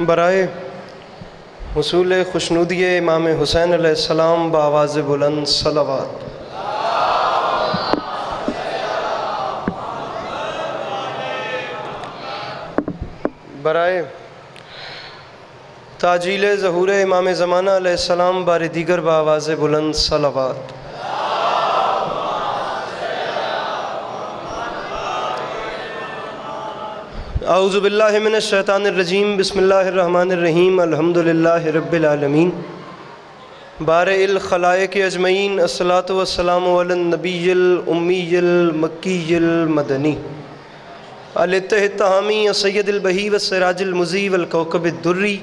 برائے حصول خوشنودی امام حسین علیہ السلام بآواز بلند صلوات۔ برائے تاجیل ظہور امام زمانہ علیہ السلام بار دیگر بآواز بلند صلوات۔ اعوذ باللہ من الشیطان الرجیم، بسم اللہ الرحمن الرحیم، الحمدللہ رب العالمین، بارئ الخلائق اجمعین، الصلاۃ والسلام علی النبی الامی المکی المدنی الاتح التہامی السید البہی والسراج المضیء والکوکب الدری،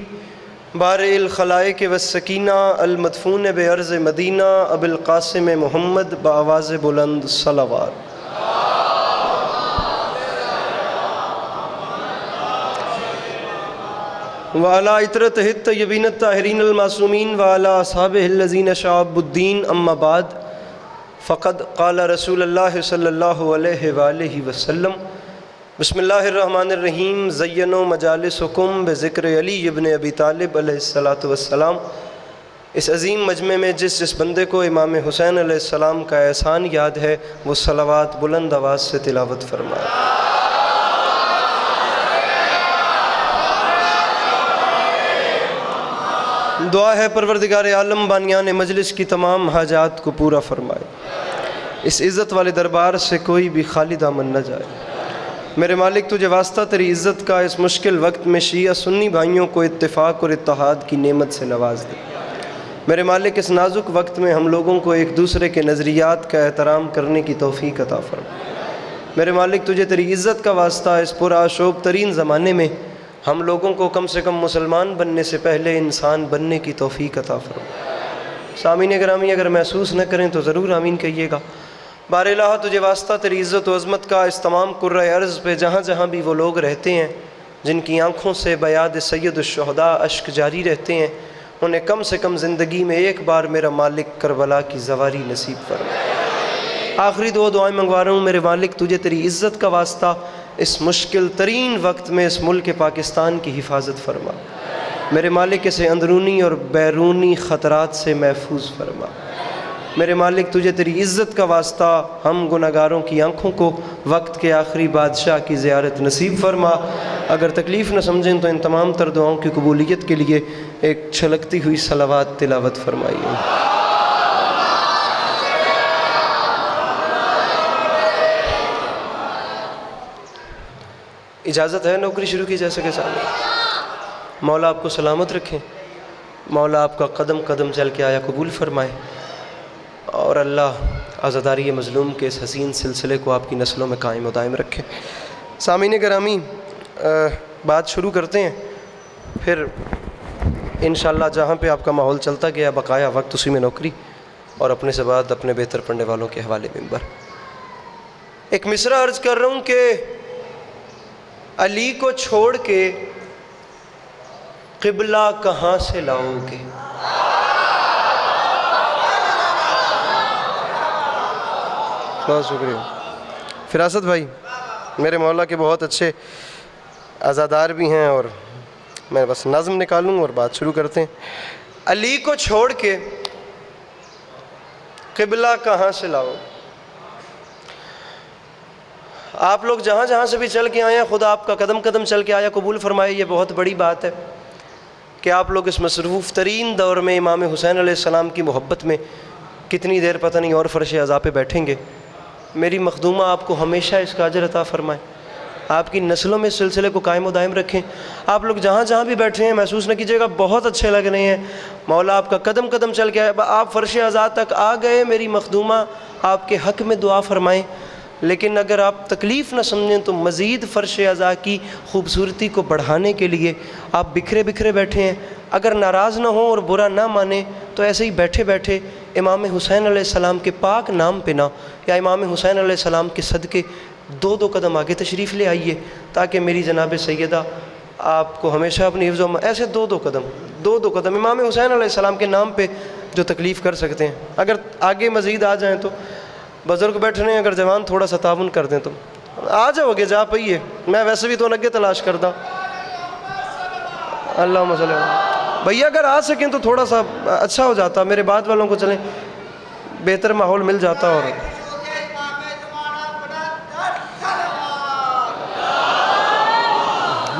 بارئ الخلائق والسکینہ المدفون بعرض مدینہ ابو القاسم محمد بآواز بلند صلوات۔ وعلی عطرتہ الطیبین الطاہرین المعصومین وعلی اصحابہ الذین شعبوا الدین، اما بعد، فقد قال رسول اللہ صلی اللہ علیہ وآلہ وسلم، بسم اللہ الرحمن الرحیم، زینوا مجالسکم بذکر علی ابن ابی طالب علیہ السلام۔ اس عظیم مجمع میں جس بندے کو امام حسین علیہ السلام کا احسان یاد ہے وہ صلوات بلند آواز سے تلاوت فرمائے۔ دعا ہے پروردگار عالم بانیان مجلس کی تمام حاجات کو پورا فرمائے، اس عزت والے دربار سے کوئی بھی خالی دامن نہ جائے۔ میرے مالک تجھے واسطہ تیری عزت کا اس مشکل وقت میں شیعہ سنی بھائیوں کو اتفاق اور اتحاد کی نعمت سے نواز دے۔ میرے مالک اس نازک وقت میں ہم لوگوں کو ایک دوسرے کے نظریات کا احترام کرنے کی توفیق عطا فرما۔ میرے مالک تجھے تیری عزت کا واسطہ اس پرآشوب ترین زمانے میں ہم لوگوں کو کم سے کم مسلمان بننے سے پہلے انسان بننے کی توفیق عطا فرما۔ سامعین گرامی اگر محسوس نہ کریں تو ضرور آمین کہیے گا۔ بار الہ تجھے واسطہ تیری عزت و عظمت کا اس تمام کرۂ ارض پہ جہاں جہاں بھی وہ لوگ رہتے ہیں جن کی آنکھوں سے بیاد سید الشہداء اشک جاری رہتے ہیں، انہیں کم سے کم زندگی میں ایک بار میرا مالک کربلا کی زواری نصیب فرما۔ آخری دو دعائیں منگوا رہا ہوں میرے مالک تجھے تیری عزت کا واسطہ اس مشکل ترین وقت میں اس ملک پاکستان کی حفاظت فرما۔ میرے مالک اسے اندرونی اور بیرونی خطرات سے محفوظ فرما۔ میرے مالک تجھے تیری عزت کا واسطہ ہم گناہگاروں کی آنکھوں کو وقت کے آخری بادشاہ کی زیارت نصیب فرما۔ اگر تکلیف نہ سمجھیں تو ان تمام تر دعاؤں کی قبولیت کے لیے ایک چھلکتی ہوئی صلوات تلاوت فرمائیے۔ اجازت ہے نوکری شروع کی جا سکے سامنے؟ مولا آپ کو سلامت رکھیں، مولا آپ کا قدم قدم چل کے آیا قبول فرمائے، اور اللہ عزاداری مظلوم کے اس حسین سلسلے کو آپ کی نسلوں میں قائم و دائم رکھے۔ سامعین گرامی بات شروع کرتے ہیں، پھر انشاءاللہ جہاں پہ آپ کا ماحول چلتا گیا بقایا وقت اسی میں نوکری، اور اپنے سے بعد اپنے بہتر پڑھنے والوں کے حوالے منبر۔ ایک مصرع عرض کر رہا ہوں کہ علی کو چھوڑ کے قبلہ کہاں سے لاؤ گے؟ بہت شکریہ فراست بھائی، میرے مولا کے بہت اچھے عزادار بھی ہیں، اور میں بس نظم نکالوں اور بات شروع کرتے ہیں۔ علی کو چھوڑ کے قبلہ کہاں سے لاؤ؟ آپ لوگ جہاں جہاں سے بھی چل کے آئے ہیں خدا آپ کا قدم قدم چل کے آیا قبول فرمائے۔ یہ بہت بڑی بات ہے کہ آپ لوگ اس مصروف ترین دور میں امام حسین علیہ السلام کی محبت میں کتنی دیر پتہ نہیں اور فرش عزا پہ بیٹھیں گے۔ میری مخدومہ آپ کو ہمیشہ اس کا اجر عطا فرمائے، آپ کی نسلوں میں اس سلسلے کو قائم و دائم رکھیں۔ آپ لوگ جہاں جہاں بھی بیٹھے ہیں محسوس نہ کیجیے گا بہت اچھے لگ رہے ہیں، مولا آپ کا قدم قدم چل کے آئے، آپ فرش عزا تک آ گئے۔ میری مخدومہ آپ کے حق میں دعا فرمائیں، لیکن اگر آپ تکلیف نہ سمجھیں تو مزید فرش عزا کی خوبصورتی کو بڑھانے کے لیے آپ بکھرے بکھرے بیٹھے ہیں۔ اگر ناراض نہ ہوں اور برا نہ مانیں تو ایسے ہی بیٹھے بیٹھے امام حسین علیہ السلام کے پاک نام پہ نہ یا امام حسین علیہ السلام کے صدقے دو دو قدم آگے تشریف لے آئیے، تاکہ میری جناب سیدہ آپ کو ہمیشہ اپنی حفظ و ایسے دو دو قدم امام حسین علیہ السلام کے نام پہ جو تکلیف کر سکتے ہیں۔ اگر آگے مزید آ جائیں تو بزرگ بیٹھ رہے ہیں، اگر جوان تھوڑا سا تعاون کر دیں تو آ جاؤ گے، جا پئیے، میں ویسے بھی تو لگے تلاش کردہ۔ اللہم صلی اللہ علیہ وسلم۔ بھیا اگر آ سکیں تو تھوڑا سا اچھا ہو جاتا، میرے بعد والوں کو چلیں بہتر ماحول مل جاتا۔ اور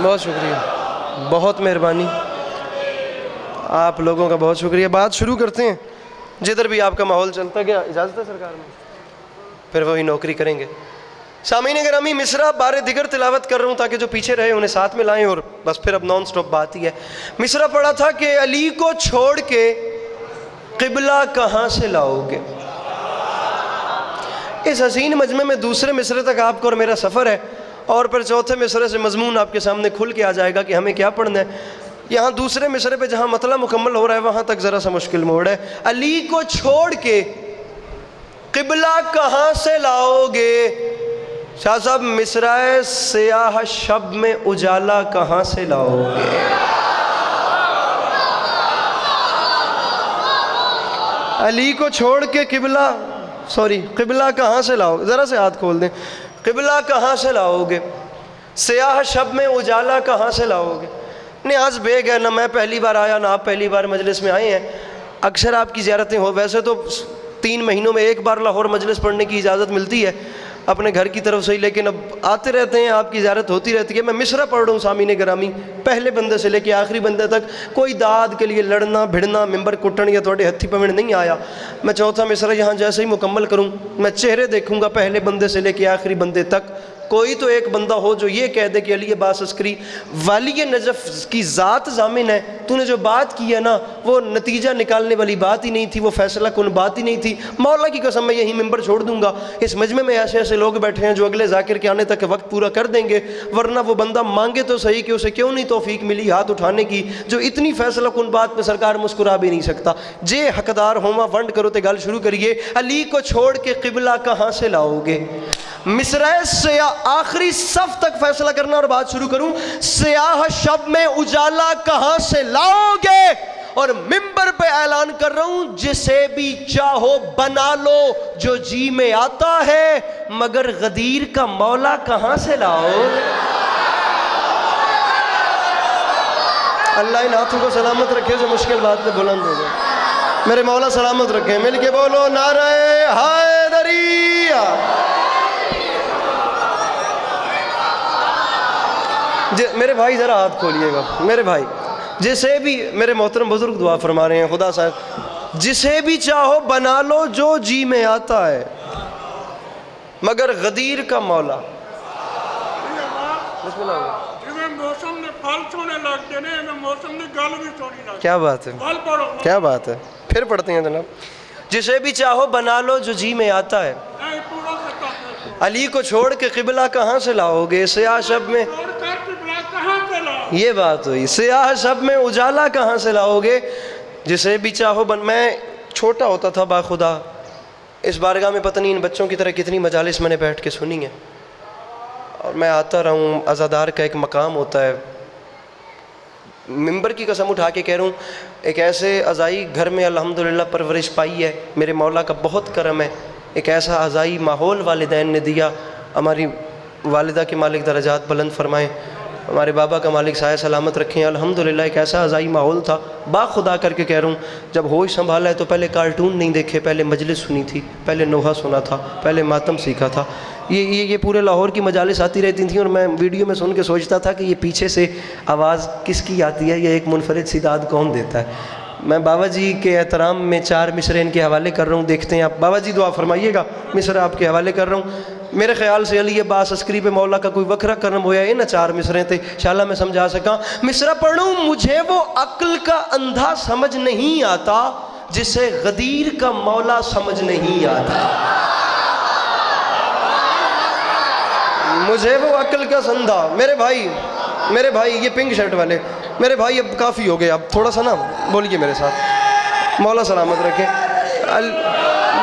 بہت شکریہ، بہت مہربانی، آپ لوگوں کا بہت شکریہ۔ بات شروع کرتے ہیں، جدھر بھی آپ کا ماحول چلتا گیا۔ اجازت ہے سرکار میں؟ پھر وہی نوکری کریں گے۔ سامعین گرامی، مصرع بار دیگر تلاوت کر رہا ہوں تاکہ جو پیچھے رہے انہیں ساتھ میں لائیں، اور بس پھر اب نان سٹاپ بات ہی ہے۔ مصرع پڑھا تھا کہ علی کو چھوڑ کے قبلہ کہاں سے لاؤ گے۔ اس حسین مجمع میں دوسرے مصرع تک آپ کو اور میرا سفر ہے، اور پھر چوتھے مصرع سے مضمون آپ کے سامنے کھل کے آ جائے گا کہ ہمیں کیا پڑھنا ہے۔ یہاں دوسرے مصرع پہ جہاں مطلب مکمل ہو رہا ہے وہاں تک ذرا سا مشکل موڑ ہے۔ علی کو چھوڑ کے قبلہ کہاں سے لاؤ گے۔ شاہ صاحب، مصرع سیاہ شب میں اجالا کہاں سے لاؤ گے۔ علی کو چھوڑ کے قبلہ کہاں سے لاؤ گے، ذرا سے ہاتھ کھول دیں۔ قبلہ کہاں سے لاؤ گے، سیاہ شب میں اجالا کہاں سے لاؤ گے۔ نیاز بیگ ہے، نہ میں پہلی بار آیا نہ آپ پہلی بار مجلس میں آئے ہیں۔ اکثر آپ کی زیارتیں ہو، ویسے تو 3 مہینوں میں ایک بار لاہور مجلس پڑھنے کی اجازت ملتی ہے اپنے گھر کی طرف سے ہی، لیکن اب آتے رہتے ہیں، آپ کی زیارت ہوتی رہتی ہے۔ میں مصرع پڑھ رہا ہوں سامعین گرامی، پہلے بندے سے لے کے آخری بندے تک۔ کوئی داد کے لیے لڑنا بھڑنا ممبر کٹن یا تھوڑے ہتھی پوڑ نہیں آیا۔ میں چوتھا مصرع یہاں جیسے ہی مکمل کروں، میں چہرے دیکھوں گا پہلے بندے سے لے کے آخری بندے تک۔ کوئی تو ایک بندہ ہو جو یہ کہہ دے کہ علی عباس عسکری والی نجف کی ذات ضامن ہے، تو نے جو بات کی ہے نا وہ نتیجہ نکالنے والی بات ہی نہیں تھی، وہ فیصلہ کن بات ہی نہیں تھی۔ مولا کی قسم میں یہی ممبر چھوڑ دوں گا۔ اس مجمع میں ایسے ایسے لوگ بیٹھے ہیں جو اگلے ذاکر کے آنے تک وقت پورا کر دیں گے، ورنہ وہ بندہ مانگے تو صحیح کہ اسے کیوں نہیں توفیق ملی ہاتھ اٹھانے کی، جو اتنی فیصلہ کن بات پہ سرکار مسکرا بھی نہیں سکتا۔ جے حقدار ہوما ونڈ کرو تے گل شروع کریے۔ علی کو چھوڑ کے قبلہ کہاں سے لاؤ گے۔ مصرع سے آخری صف تک فیصلہ کرنا اور بات شروع کروں۔ سیاہ شب میں اجالا کہاں سے لاؤ گے، اور ممبر پہ اعلان کر رہا ہوں، جسے بھی چاہو بنا لو جو جی میں آتا ہے، مگر غدیر کا مولا کہاں سے لاؤ گے۔ اللہ ان ہاتھوں کو سلامت رکھے جو مشکل بات پہ بلند ہو جائے۔ میرے مولا سلامت رکھے۔ مل کے بولو نعرہ حیدریہ۔ میرے بھائی ذرا ہاتھ کھولیے گا، میرے بھائی جسے بھی، میرے محترم بزرگ دعا فرما رہے ہیں، خدا صاحب جسے بھی چاہو بنا لو جو جی میں آتا ہے، مگر غدیر کا مولا۔ بسم اللہ۔ موسم نے پھل سونے لگتے ہیں، موسم نے گل بھی سونی لگتی ہے۔ کیا بات ہے، کیا بات ہے۔ پھر پڑھتے ہیں جناب، جسے بھی چاہو بنا لو جو جی میں آتا ہے، علی کو چھوڑ کے قبلہ کہاں سے لاؤ گے۔ سیاہ شب میں، یہ بات ہوئی، سیاہ شب میں اجالا کہاں سے لاؤ گے، جسے بھی چاہو میں چھوٹا ہوتا تھا باخدا، اس بارگاہ میں پتہ نہیں ان بچوں کی طرح کتنی مجالس میں نے بیٹھ کے سنی ہیں، اور میں آتا رہا ہوں۔ عزادار کا ایک مقام ہوتا ہے، ممبر کی قسم اٹھا کے کہہ رہا ہوں، ایک ایسے عزائی گھر میں الحمدللہ پرورش پائی ہے، میرے مولا کا بہت کرم ہے۔ ایک ایسا عزائی ماحول والدین نے دیا، ہماری والدہ کے مالک درجات بلند فرمائیں، ہمارے بابا کا مالک سایہ سلامت رکھیں۔ الحمدللہ ایک ایسا عزائی ماحول تھا، با خدا کر کے کہہ رہا ہوں، جب ہوش سنبھالا ہے تو پہلے کارٹون نہیں دیکھے، پہلے مجلس سنی تھی، پہلے نوحہ سنا تھا، پہلے ماتم سیکھا تھا۔ یہ پورے لاہور کی مجالس آتی رہتی تھیں، اور میں ویڈیو میں سن کے سوچتا تھا کہ یہ پیچھے سے آواز کس کی آتی ہے، یہ ایک منفرد سی داد کون دیتا ہے۔ میں بابا جی کے احترام میں 4 مصرع ان کے حوالے کر رہا ہوں، دیکھتے ہیں آپ۔ بابا جی دعا فرمائیے گا، مصرع آپ کے حوالے کر رہا ہوں۔ میرے خیال سے علی عباس عسکری پہ مولا کا کوئی وکھرا کرم ہویا ہے نا، 4 مصرع تھے، انشاءاللہ میں سمجھا سکا۔ مصرع پڑھوں، مجھے وہ عقل کا اندھا سمجھ نہیں آتا جسے غدیر کا مولا سمجھ نہیں آتا۔ مجھے وہ عقل کا اندھا، میرے بھائی یہ پنک شرٹ والے میرے بھائی، اب کافی ہو گئے، اب تھوڑا سا نا بولیے میرے ساتھ، مولا سلامت رکھے۔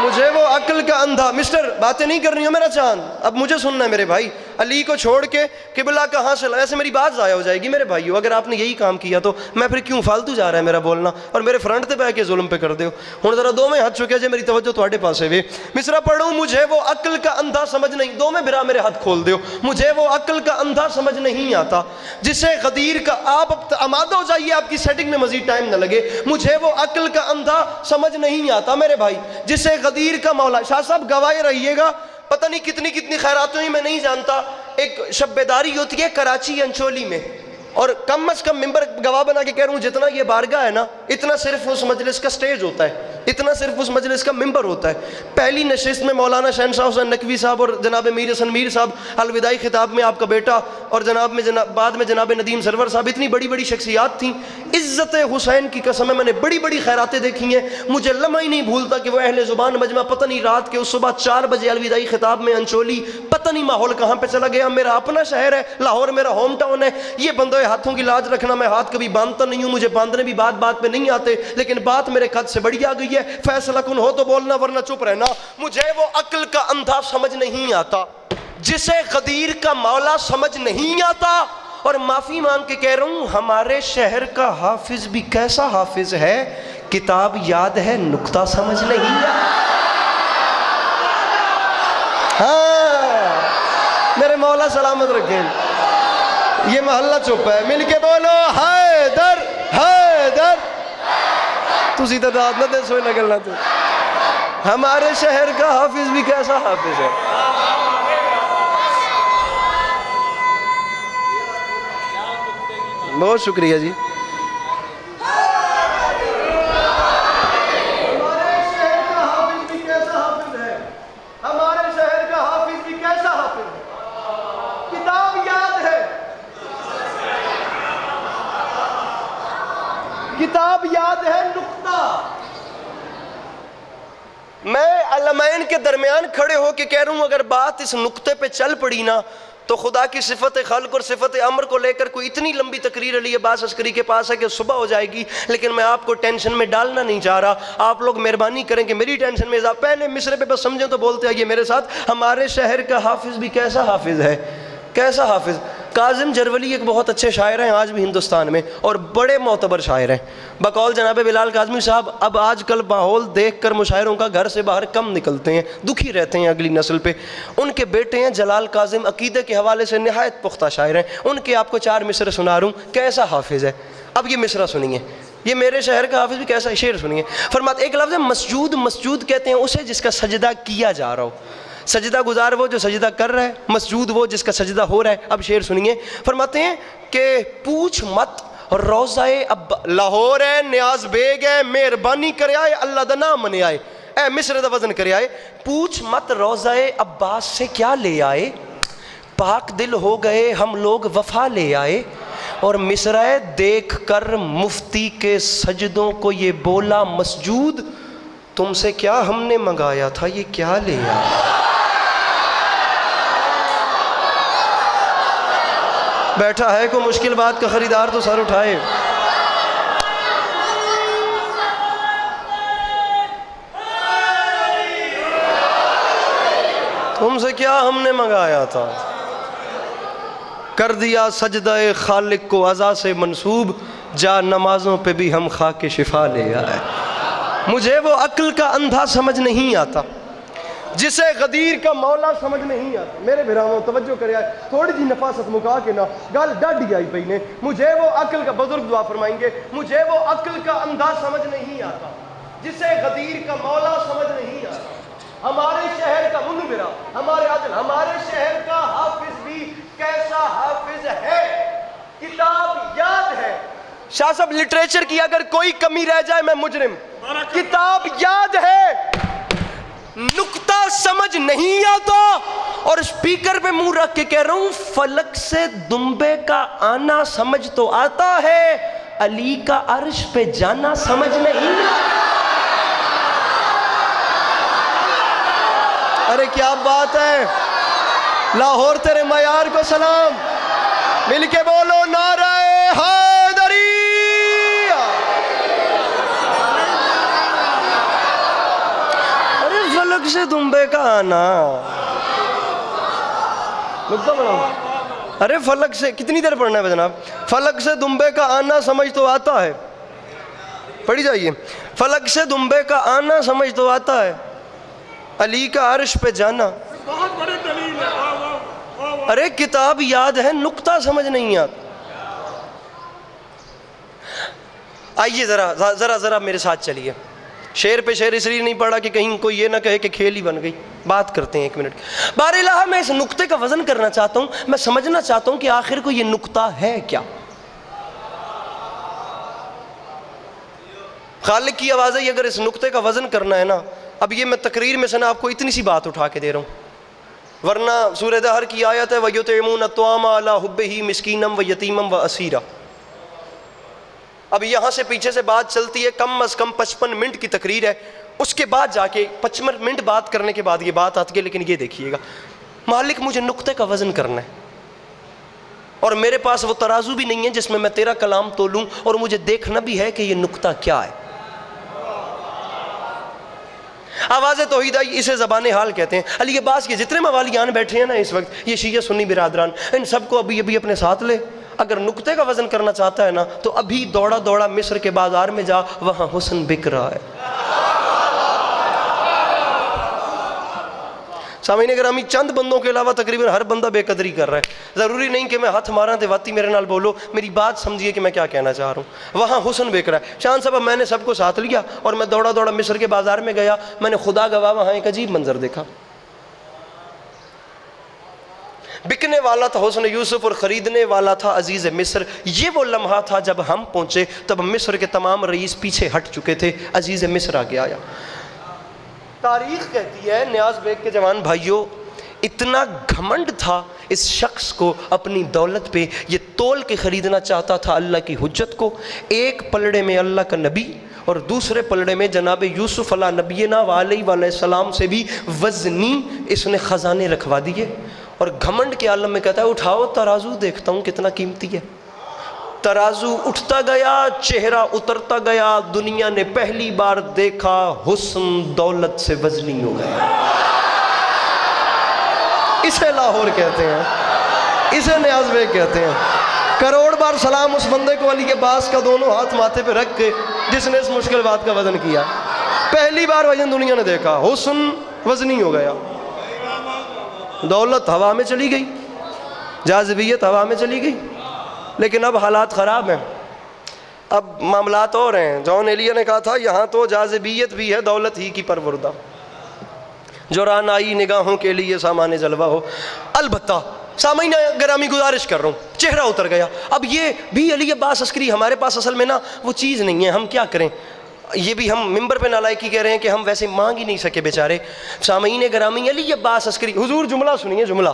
مجھے وہ عقل کا اندھا، مسٹر باتیں نہیں کرنی ہو میرا چاند، اب مجھے سننا ہے میرے بھائی۔ علی کو چھوڑ کے قبلہ کہاں سے ایسے میری بات ضائع ہو جائے گی میرے بھائیو. اگر آپ نے یہی کام کیا تو میں پھر کیوں فالتو جا رہا ہے میرا بولنا اور میرے فرنٹ تے بہ کے ظلم پہ کر دیو. ہن ذرا دو میں ہاتھ چکے جے میری توجہ تواڈے پاسے وے. مصرع پڑھوں مجھے وہ عقل کا اندھا سمجھ نہیں, دو میں برا میرے ہاتھ کھول دیو. مجھے وہ عقل کا اندھا سمجھ نہیں آتا جسے غدیر کا, آپ آمادہ ہو جائیے آپ کی سیٹنگ میں مزید ٹائم نہ لگے. مجھے وہ عقل کا اندھا سمجھ نہیں آتا میرے بھائی جسے غدیر کا مولا. شاہ صاحب گواہے رہیے گا, پتہ نہیں کتنی کتنی خیرات ہوئی میں نہیں جانتا. ایک شب بیداری ہوتی ہے کراچی انچولی میں, اور کم از کم ممبر گواہ بنا کے کہہ رہا ہوں جتنا یہ بارگاہ ہے نا اتنا صرف اس مجلس کا سٹیج ہوتا ہے, اتنا صرف اس مجلس کا ممبر ہوتا ہے. پہلی نشست میں مولانا شہنشاہ حسین نقوی صاحب اور جناب میر حسن میر صاحب, الوداعی خطاب میں آپ کا بیٹا, اور بعد میں جناب ندیم سرور صاحب, اتنی بڑی بڑی شخصیات تھیں. عزت حسین کی قسم ہے میں نے بڑی بڑی خیراتیں دیکھی ہیں. مجھے لمحہ ہی نہیں بھولتا کہ وہ اہل زبان مجمع پتہ نہیں رات کے اس صبح 4 بجے الوداعی خطاب میں انچولی, پتہ نہیں ماحول کہاں پہ چلا گیا. میرا اپنا شہر ہے لاہور, میرا ہوم ٹاؤن ہے. یہ بندے ہاتھوں کی لاج رکھنا, میں ہاتھ کبھی باندھتا نہیں ہوں, مجھے باندھنے بھی بات بات پہ نہیں آتے, لیکن بات میرے قد سے بڑی آ گئی ہے. فیصلہ کن ہو تو بولنا ورنہ چپ رہنا. مجھے وہ عقل کا اندھا سمجھ نہیں آتا جسے غدیر کا مولا سمجھ نہیں آتا. اور معافی مانگ کے کہہ رہا ہوں ہمارے شہر کا حافظ بھی کیسا حافظ ہے, کتاب یاد ہے نقطہ سمجھ نہیں آتا. ہاں میرے مولا سلامت رکھیں. یہ محلہ چپ ہے, مل کے بولو حیدر حیدر. تسی تو داد نہ دے سوئے نگلنا تو. ہمارے شہر کا حافظ بھی کیسا حافظ ہے. بہت شکریہ جی. ہمارے شہر کا حافظ بھی کیسا حافظ ہے, ہمارے شہر کا حافظ بھی کیسا حافظ ہے. کتاب یاد ہے, کتاب یاد ہے نقطہ. میں علمین کے درمیان کھڑے ہو کے کہہ رہا ہوں اگر بات اس نقطے پہ چل پڑی نا تو خدا کی صفت خلق اور صفت امر کو لے کر کوئی اتنی لمبی تقریر علی عباس عسکری کے پاس ہے کہ صبح ہو جائے گی. لیکن میں آپ کو ٹینشن میں ڈالنا نہیں چاہ رہا. آپ لوگ مہربانی کریں کہ میری ٹینشن میں اضافہ, پہلے مصرے پہ بس سمجھیں تو بولتے آئیے میرے ساتھ. ہمارے شہر کا حافظ بھی کیسا حافظ ہے, کیسا حافظ. کاظم جرولی ایک بہت اچھے شاعر ہیں آج بھی ہندوستان میں, اور بڑے معتبر شاعر ہیں بقول جناب بلال کاظمی صاحب. اب آج کل ماحول دیکھ کر مشاعروں کا گھر سے باہر کم نکلتے ہیں, دکھی رہتے ہیں اگلی نسل پہ. ان کے بیٹے ہیں جلال کاظم, عقیدے کے حوالے سے نہایت پختہ شاعر ہیں. ان کے آپ کو 4 مصرے سنا رہا ہوں, کیسا حافظ ہے. اب یہ مصرع سنیے, یہ میرے شہر کا حافظ بھی کیسا ہے, شعر سنیے. فرماتے ایک لفظ ہے مسجود. مسجود کہتے ہیں اسے جس کا سجدہ کیا جا رہا ہو. سجدہ گزار وہ جو سجدہ کر رہا ہے, مسجود وہ جس کا سجدہ ہو رہا ہے. اب شعر سنیے. فرماتے ہیں کہ پوچھ مت روضہ لاہور ہے, نیاز بیگ ہے, مہربانی کرے آئے اللہ دا نام منے آئے. اے مصر دا وزن کرے آئے. پوچھ مت روضہ عباس سے کیا لے آئے, پاک دل ہو گئے ہم لوگ وفا لے آئے. اور مصرع دیکھ کر مفتی کے سجدوں کو یہ بولا مسجود, تم سے کیا ہم نے منگایا تھا یہ کیا لے آئے. بیٹھا ہے کوئی مشکل بات کا خریدار تو سر اٹھائے. تم سے کیا ہم نے منگایا تھا, کر دیا سجدہ خالق کو عزا سے منسوب, جا نمازوں پہ بھی ہم خاک شفا لے آئے. مجھے وہ عقل کا اندھا سمجھ نہیں آتا جسے غدیر کا مولا سمجھ نہیں آتا. میرے بھراؤں توجہ کرے آئے, تھوڑی جی نفاست مکا کے نا گل ڈاڈی آئی پئی نے. مجھے وہ عقل کا, بزرگ دعا فرمائیں گے, مجھے وہ عقل کا اندھا سمجھ نہیں آتا جسے غدیر کا مولا سمجھ نہیں آتا. ہمارے شہر کا منورہ, ہمارے عادل, ہمارے شہر کا حافظ بھی کیسا حافظ ہے, کتاب یاد ہے. شاہ صاحب لٹریچر کی اگر کوئی کمی رہ جائے میں مجرم. کتاب یاد ہے, نقطہ سمجھ نہیں آتا. اور اسپیکر پہ منہ رکھ کے کہہ رہا ہوں فلک سے دمبے کا آنا سمجھ تو آتا ہے, علی کا عرش پہ جانا سمجھ نہیں آتا. ارے کیا بات ہے, لاہور تیرے معیار کو سلام. مل کے بولو نعرہ حیدری. ارے فلک سے دمبے کا آنا, نقطہ بناؤ. ارے فلک سے کتنی دیر پڑھنا ہے جناب؟ فلک سے دمبے کا آنا سمجھ تو آتا ہے. پڑھی جائیے. فلک سے دمبے کا آنا سمجھ تو آتا ہے، علی کا عرش پہ جانا. بہت بڑی دلیل ہے. واہ واہ واہ واہ. ارے کتاب یاد ہے، نقطہ سمجھ نہیں آتا. آئیے ذرا میرے ساتھ چلیے. شعر پہ شعر اس لیے نہیں پڑھا کہ کہیں کوئی یہ نہ کہے کہ کھیل ہی بن گئی. بات کرتے ہیں 1 منٹ. بار الہ میں اس نقطے کا وزن کرنا چاہتا ہوں، میں سمجھنا چاہتا ہوں کہ آخر کو یہ نقطہ ہے کیا. خالق کی آواز ہے، یہ اگر اس نقطے کا وزن کرنا ہے نا، اب یہ میں تقریر میں سے نا آپ کو اتنی سی بات اٹھا کے دے رہا ہوں، ورنہ سورہ دہر کی آیت ہے وَيُطْعِمُونَ الطَّعَامَ عَلَىٰ حُبِّهِ مِسْكِينًا وَيَتِيمًا وَأَسِيرًا. اب یہاں سے پیچھے سے بات چلتی ہے، کم از کم 55 منٹ کی تقریر ہے. اس کے بعد جا کے 55 منٹ بات کرنے کے بعد یہ بات آتی ہے. لیکن یہ دیکھیے گا، مالک مجھے نقطے کا وزن کرنا ہے، اور میرے پاس وہ ترازو بھی نہیں ہے جس میں میں تیرا کلام تولوں، اور مجھے دیکھنا بھی ہے کہ یہ نقطہ کیا ہے. آواز توحید آئی، اسے زبان حال کہتے ہیں. علی عباس کے جتنے موالیان بیٹھے ہیں نا اس وقت، یہ شیعہ سنی برادران، ان سب کو ابھی اپنے ساتھ لے. اگر نقطے کا وزن کرنا چاہتا ہے نا تو ابھی دوڑا مصر کے بازار میں جا، وہاں حسن بک رہا ہے. سامعین گرامی، چند بندوں کے علاوہ تقریباً ہر بندہ بے قدری کر رہا ہے. ضروری نہیں کہ میں ہاتھ ماراں تے واتی میرے نال بولو، میری بات سمجھیے کہ میں کیا کہنا چاہ رہا ہوں. وہاں حسن بک رہا ہے. شان صاحب میں نے سب کو ساتھ لیا اور میں دوڑا مصر کے بازار میں گیا. میں نے خدا گواہ وہاں ایک عجیب منظر دیکھا. بکنے والا تھا حسن یوسف اور خریدنے والا تھا عزیز مصر. یہ وہ لمحہ تھا جب ہم پہنچے، تب مصر کے تمام رئیس پیچھے ہٹ چکے تھے. عزیز مصر آگے آیا. تاریخ کہتی ہے نیاز بیگ کے جوان بھائیوں، اتنا گھمنڈ تھا اس شخص کو اپنی دولت پہ، یہ تول کے خریدنا چاہتا تھا اللہ کی حجت کو. ایک پلڑے میں اللہ کا نبی اور دوسرے پلڑے میں جناب یوسف علیہ نبینا علیہ السلام سے بھی وزنی اس نے خزانے رکھوا دیے. اور گھمنڈ کے عالم میں کہتا ہے اٹھاؤ ترازو دیکھتا ہوں کتنا قیمتی ہے. ترازو اٹھتا گیا، چہرہ اترتا گیا. دنیا نے پہلی بار دیکھا حسن دولت سے وزنی ہو گیا. اسے لاہور کہتے ہیں، اسے نیاز بیگ کہتے ہیں. کروڑ بار سلام اس بندے کو علی عباس کا دونوں ہاتھ ماتھے پہ رکھ کے جس نے اس مشکل بات کا وزن کیا. پہلی بار وزن دنیا نے دیکھا، حسن وزنی ہو گیا. دولت ہوا میں چلی گئی، جاذبیت ہوا میں چلی گئی. لیکن اب حالات خراب ہیں، اب معاملات اور ہیں. جان ایلیا نے کہا تھا یہاں تو جاذبیت بھی ہے دولت ہی کی پروردہ، جو رانائی نگاہوں کے لیے سامان جلوہ ہو. البتہ سامعین گرامی گزارش کر رہا ہوں، چہرہ اتر گیا. اب یہ بھی علی عباس عسکری ہمارے پاس اصل میں نا وہ چیز نہیں ہے. ہم کیا کریں؟ یہ بھی ہم ممبر پہ نالائکی کہہ رہے ہیں کہ ہم ویسے مانگ ہی نہیں سکے بیچارے. سامعین گرامی علی عباس عسکری، حضور جملہ سنیے جملہ.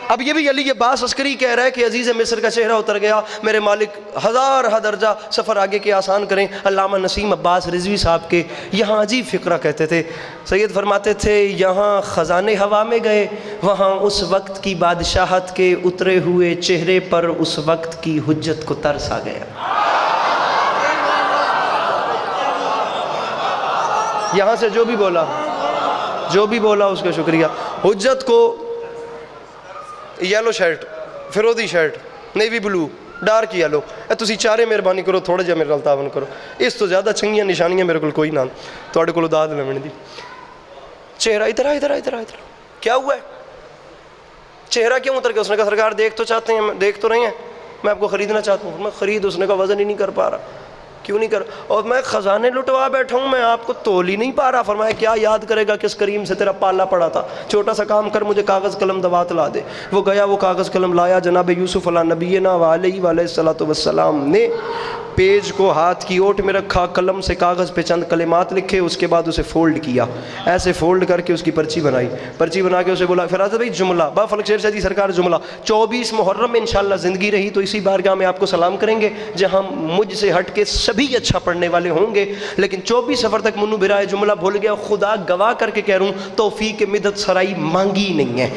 اب یہ بھی علی عباس عسکری کہہ رہا ہے کہ عزیز مصر کا چہرہ اتر گیا. میرے مالک ہزار درجہ سفر آگے کے آسان کریں. علامہ نسیم عباس رضوی صاحب کے یہاں عجیب فقرہ کہتے تھے. سید فرماتے تھے یہاں خزانے ہوا میں گئے، وہاں اس وقت کی بادشاہت کے اترے ہوئے چہرے پر اس وقت کی حجت کو ترس آ گیا. یہاں سے جو بھی بولا اس کا شکریہ. حجت کو یلو شرٹ، فیروزی شرٹ، نیوی بلو، ڈارک یلو، تسی چارے مہربانی کرو تھوڑا جہا میرے نال تعاون کرو. اس تو زیادہ چنگیاں نشانیاں میرے کو کوئی نہ تھوڑے کو داد لمن دی. چہرہ ادھر کیا ہوا ہے؟ چہرہ کیوں اتر گیا؟ اس نے کہا سرکار دیکھ تو چاہتے ہیں، دیکھ تو رہے ہیں، میں آپ کو خریدنا چاہتا ہوں. میں خرید، اس نے کہا وزن ہی نہیں کر پا رہا. کیوں نہیں کر؟ اور میں خزانے لٹوا بیٹھا ہوں، میں آپ کو تول ہی نہیں پا رہا. فرمایا کیا یاد کرے گا کس کریم سے تیرا پالا پڑا تھا؟ چھوٹا سا کام کر، مجھے کاغذ قلم دوات لا دے. وہ گیا، وہ کاغذ قلم لایا. جناب یوسف علیہ نبینا علیہ السلام نے پیج کو ہاتھ کی اوٹ میں رکھا، قلم سے کاغذ پہ چند کلمات لکھے، اس کے بعد اسے فولڈ کیا. ایسے فولڈ کر کے اس کی پرچی بنائی. پرچی بنا کے اسے بولا فراز بھائی جملہ با فلک شیر شاہ جی سرکار جملہ 24 محرم میں انشاءاللہ زندگی رہی تو اسی بارگاہ میں آپ کو سلام کریں گے جہاں مجھ سے ہٹ کے سبھی اچھا پڑھنے والے ہوں گے. لیکن 24 سفر تک منو برائے جملہ بھول گیا. خدا گواہ کر کے کہہ رہا ہوں توفیق مدد سرائی مانگی نہیں ہے.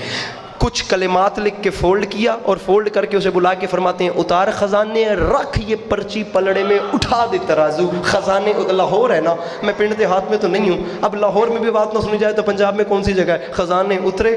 کچھ کلمات لکھ کے فولڈ کیا اور فولڈ کر کے اسے بلا کے فرماتے ہیں اتار خزانے، رکھ یہ پرچی پلڑے میں، اٹھا دے ترازو. خزانے لاہور ہے نا، میں پنڈ دیہات میں تو نہیں ہوں. اب لاہور میں بھی بات نہ سنی جائے تو پنجاب میں کون سی جگہ ہے؟ خزانے اترے،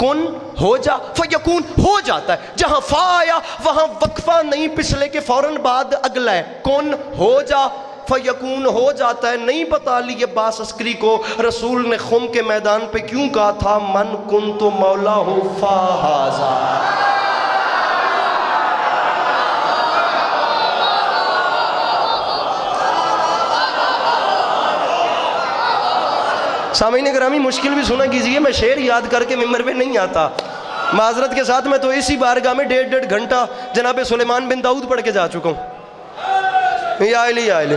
کن ہو جا فیکون ہو جاتا ہے. جہاں فا آیا وہاں وقفہ نہیں پچھلے کے فوراً بعد اگلا ہے. کن ہو جا فیکون ہو جاتا ہے. نہیں پتا علی عباس عسکری کو رسول نے خم کے میدان پہ کیوں کہا تھا من کن تو مولا ہو فا ہازا. سامعین گرامی مشکل بھی سنا کیجئے، میں شعر یاد کر کے ممبر پہ نہیں آتا. معذرت کے ساتھ میں تو اسی بارگاہ میں 1.5 گھنٹہ جناب سلیمان بن داؤد پڑھ کے جا چکا ہوں. یا علی یا علی.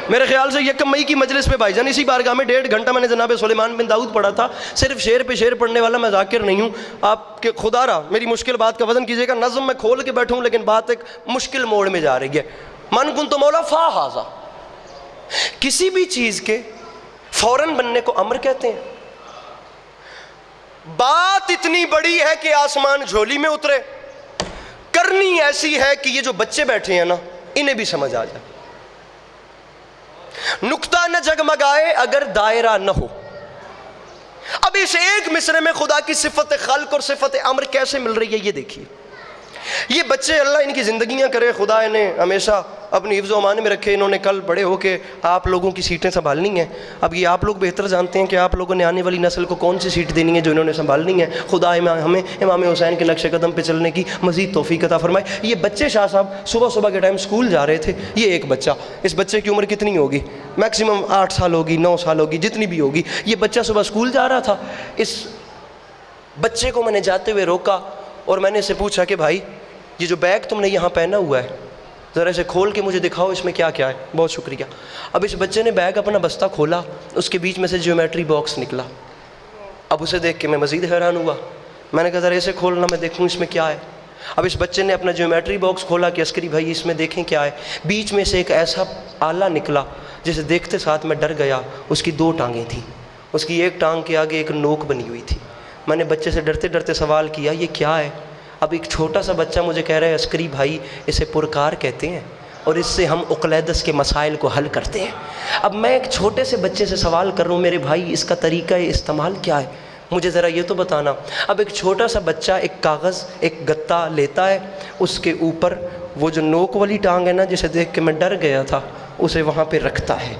میرے خیال سے 1 مئی کی مجلس پہ بھائی جان اسی بارگاہ میں 1.5 گھنٹہ میں نے جناب سلیمان بن داؤد پڑھا تھا. صرف شعر پہ شعر پڑھنے والا میں ذاکر نہیں ہوں. آپ کے خدا را میری مشکل بات کا وزن کیجئے گا. نظم میں کھول کے بیٹھوں لیکن بات ایک مشکل موڑ میں جا رہی ہے. من کن تو مولا فا ہازا. کسی بھی چیز کے فوراً بننے کو امر کہتے ہیں. بات اتنی بڑی ہے کہ آسمان جھولی میں اترے. کرنی ایسی ہے کہ یہ جو بچے بیٹھے ہیں نا انہیں بھی سمجھ آ جائے. نقطہ نہ جگمگائے اگر دائرہ نہ ہو. اب اس ایک مصرے میں خدا کی صفت خلق اور صفت امر کیسے مل رہی ہے یہ دیکھیے. یہ بچے اللہ ان کی زندگیاں کرے، خدا انہیں ہمیشہ اپنی حفظ و امان میں رکھے. انہوں نے کل بڑے ہو کے آپ لوگوں کی سیٹیں سنبھالنی ہیں. اب یہ آپ لوگ بہتر جانتے ہیں کہ آپ لوگوں نے آنے والی نسل کو کون سی سیٹ دینی ہے جو انہوں نے سنبھالنی ہے. خدا ہمیں امام حسین کے نقش قدم پہ چلنے کی مزید توفیق عطا فرمائے. یہ بچے شاہ صاحب صبح کے ٹائم سکول جا رہے تھے. یہ ایک بچہ، اس بچے کی عمر کتنی ہوگی؟ میکسیمم 8 سال ہوگی، 9 سال ہوگی، جتنی بھی ہوگی. یہ بچہ صبح سکول جا رہا تھا. اس بچے کو میں نے جاتے ہوئے روکا اور میں نے اسے پوچھا کہ بھائی یہ جو بیگ تم نے یہاں پہنا ہوا ہے ذرا اسے کھول کے مجھے دکھاؤ اس میں کیا کیا ہے. بہت شکریہ. اب اس بچے نے بیگ اپنا بستہ کھولا، اس کے بیچ میں سے جیومیٹری باکس نکلا. اب اسے دیکھ کے میں مزید حیران ہوا. میں نے کہا ذرا اسے کھولنا میں دیکھوں اس میں کیا ہے. اب اس بچے نے اپنا جیومیٹری باکس کھولا کہ عسکری بھائی اس میں دیکھیں کیا ہے. بیچ میں سے ایک ایسا آلہ نکلا جسے دیکھتے ساتھ میں ڈر گیا. اس کی 2 ٹانگیں تھیں، اس کی ایک ٹانگ کے آگے ایک نوک بنی ہوئی تھی. میں نے بچے سے ڈرتے ڈرتے سوال کیا یہ کیا ہے؟ اب ایک چھوٹا سا بچہ مجھے کہہ رہا ہے عسکری بھائی اسے پرکار کہتے ہیں اور اس سے ہم اقلیدس کے مسائل کو حل کرتے ہیں. اب میں ایک چھوٹے سے بچے سے سوال کر رہا ہوں میرے بھائی اس کا طریقہ استعمال کیا ہے؟ مجھے ذرا یہ تو بتانا. اب ایک چھوٹا سا بچہ ایک کاغذ ایک گتا لیتا ہے، اس کے اوپر وہ جو نوک والی ٹانگ ہے نا جسے دیکھ کے میں ڈر گیا تھا اسے وہاں پہ رکھتا ہے.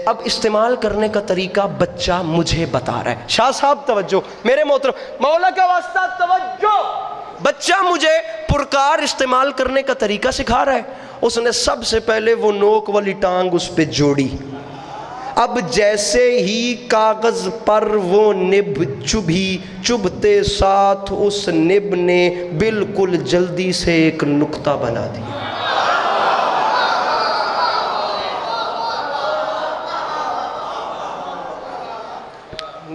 اب استعمال کرنے کا طریقہ بچہ مجھے بتا رہا ہے. شاہ صاحب توجہ، میرے محترم مولا کا واسطہ توجہ. بچہ مجھے پرکار استعمال کرنے کا طریقہ سکھا رہا ہے. اس نے سب سے پہلے وہ نوک والی ٹانگ اس پہ جوڑی. اب جیسے ہی کاغذ پر وہ نب چبھی، چبھتے ساتھ اس نب نے بالکل جلدی سے ایک نقطہ بنا دیا.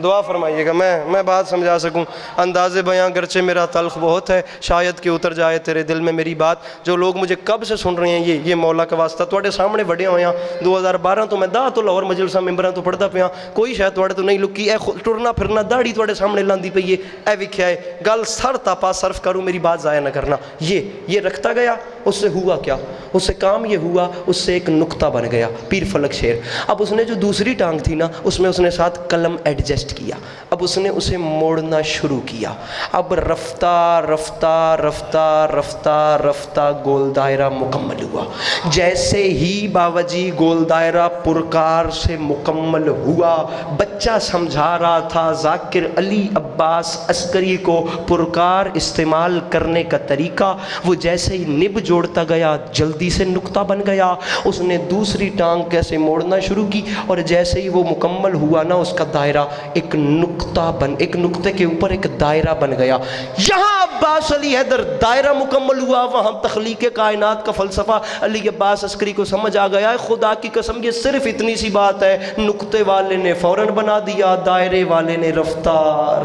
دعا فرمائیے گا میں بات سمجھا سکوں. انداز بیاں گرچہ میرا تلخ بہت ہے، شاید کہ اتر جائے تیرے دل میں میری بات. جو لوگ مجھے کب سے سن رہے ہیں یہ مولا کا واسطہ تواڈے سامنے وڈے ہوئے ہیں. 2012 تو میں تو لاہور مجلساں ممبراں تو پڑھدا پیا. کوئی شاید تواڈے تو نہیں لکی. اے ٹرنا پھرنا داڑھی تواڈے سامنے لاندی پئی ہے. اے وکھیا ہے گل سر تاپا صرف کروں، میری بات ضائع نہ کرنا. یہ رکھتا گیا. اس سے ہوا کیا؟ اس سے کام یہ ہوا اس سے ایک نقطہ بن گیا. پیر فلک شعر. اب اس نے جو دوسری ٹانگ تھی نا اس میں اس نے ساتھ قلم ایڈجسٹ کیا. اب اس نے اسے موڑنا شروع کیا. اب رفتہ رفتہ رفتہ رفتہ رفتہ گول دائرہ مکمل ہوا. جیسے ہی باوجی گول دائرہ پرکار سے مکمل ہوا، بچہ سمجھا رہا تھا ذاکر علی عباس عسکری کو پرکار استعمال کرنے کا طریقہ. وہ جیسے ہی نب جوڑتا گیا جلدی سے نقطہ بن گیا. اس نے دوسری ٹانگ کیسے موڑنا شروع کی اور جیسے ہی وہ مکمل ہوا نا اس کا دائرہ ایک نقطے کے اوپر ایک دائرہ بن گیا. یہاں عباس علی حیدر دائرہ مکمل ہوا، وہاں تخلیق کائنات کا فلسفہ علی عباس عسکری کو سمجھ آ گیا. خدا کی قسم یہ صرف اتنی سی بات ہے، نقطے والے نے فوراً بنا دیا، دائرے والے نے رفتہ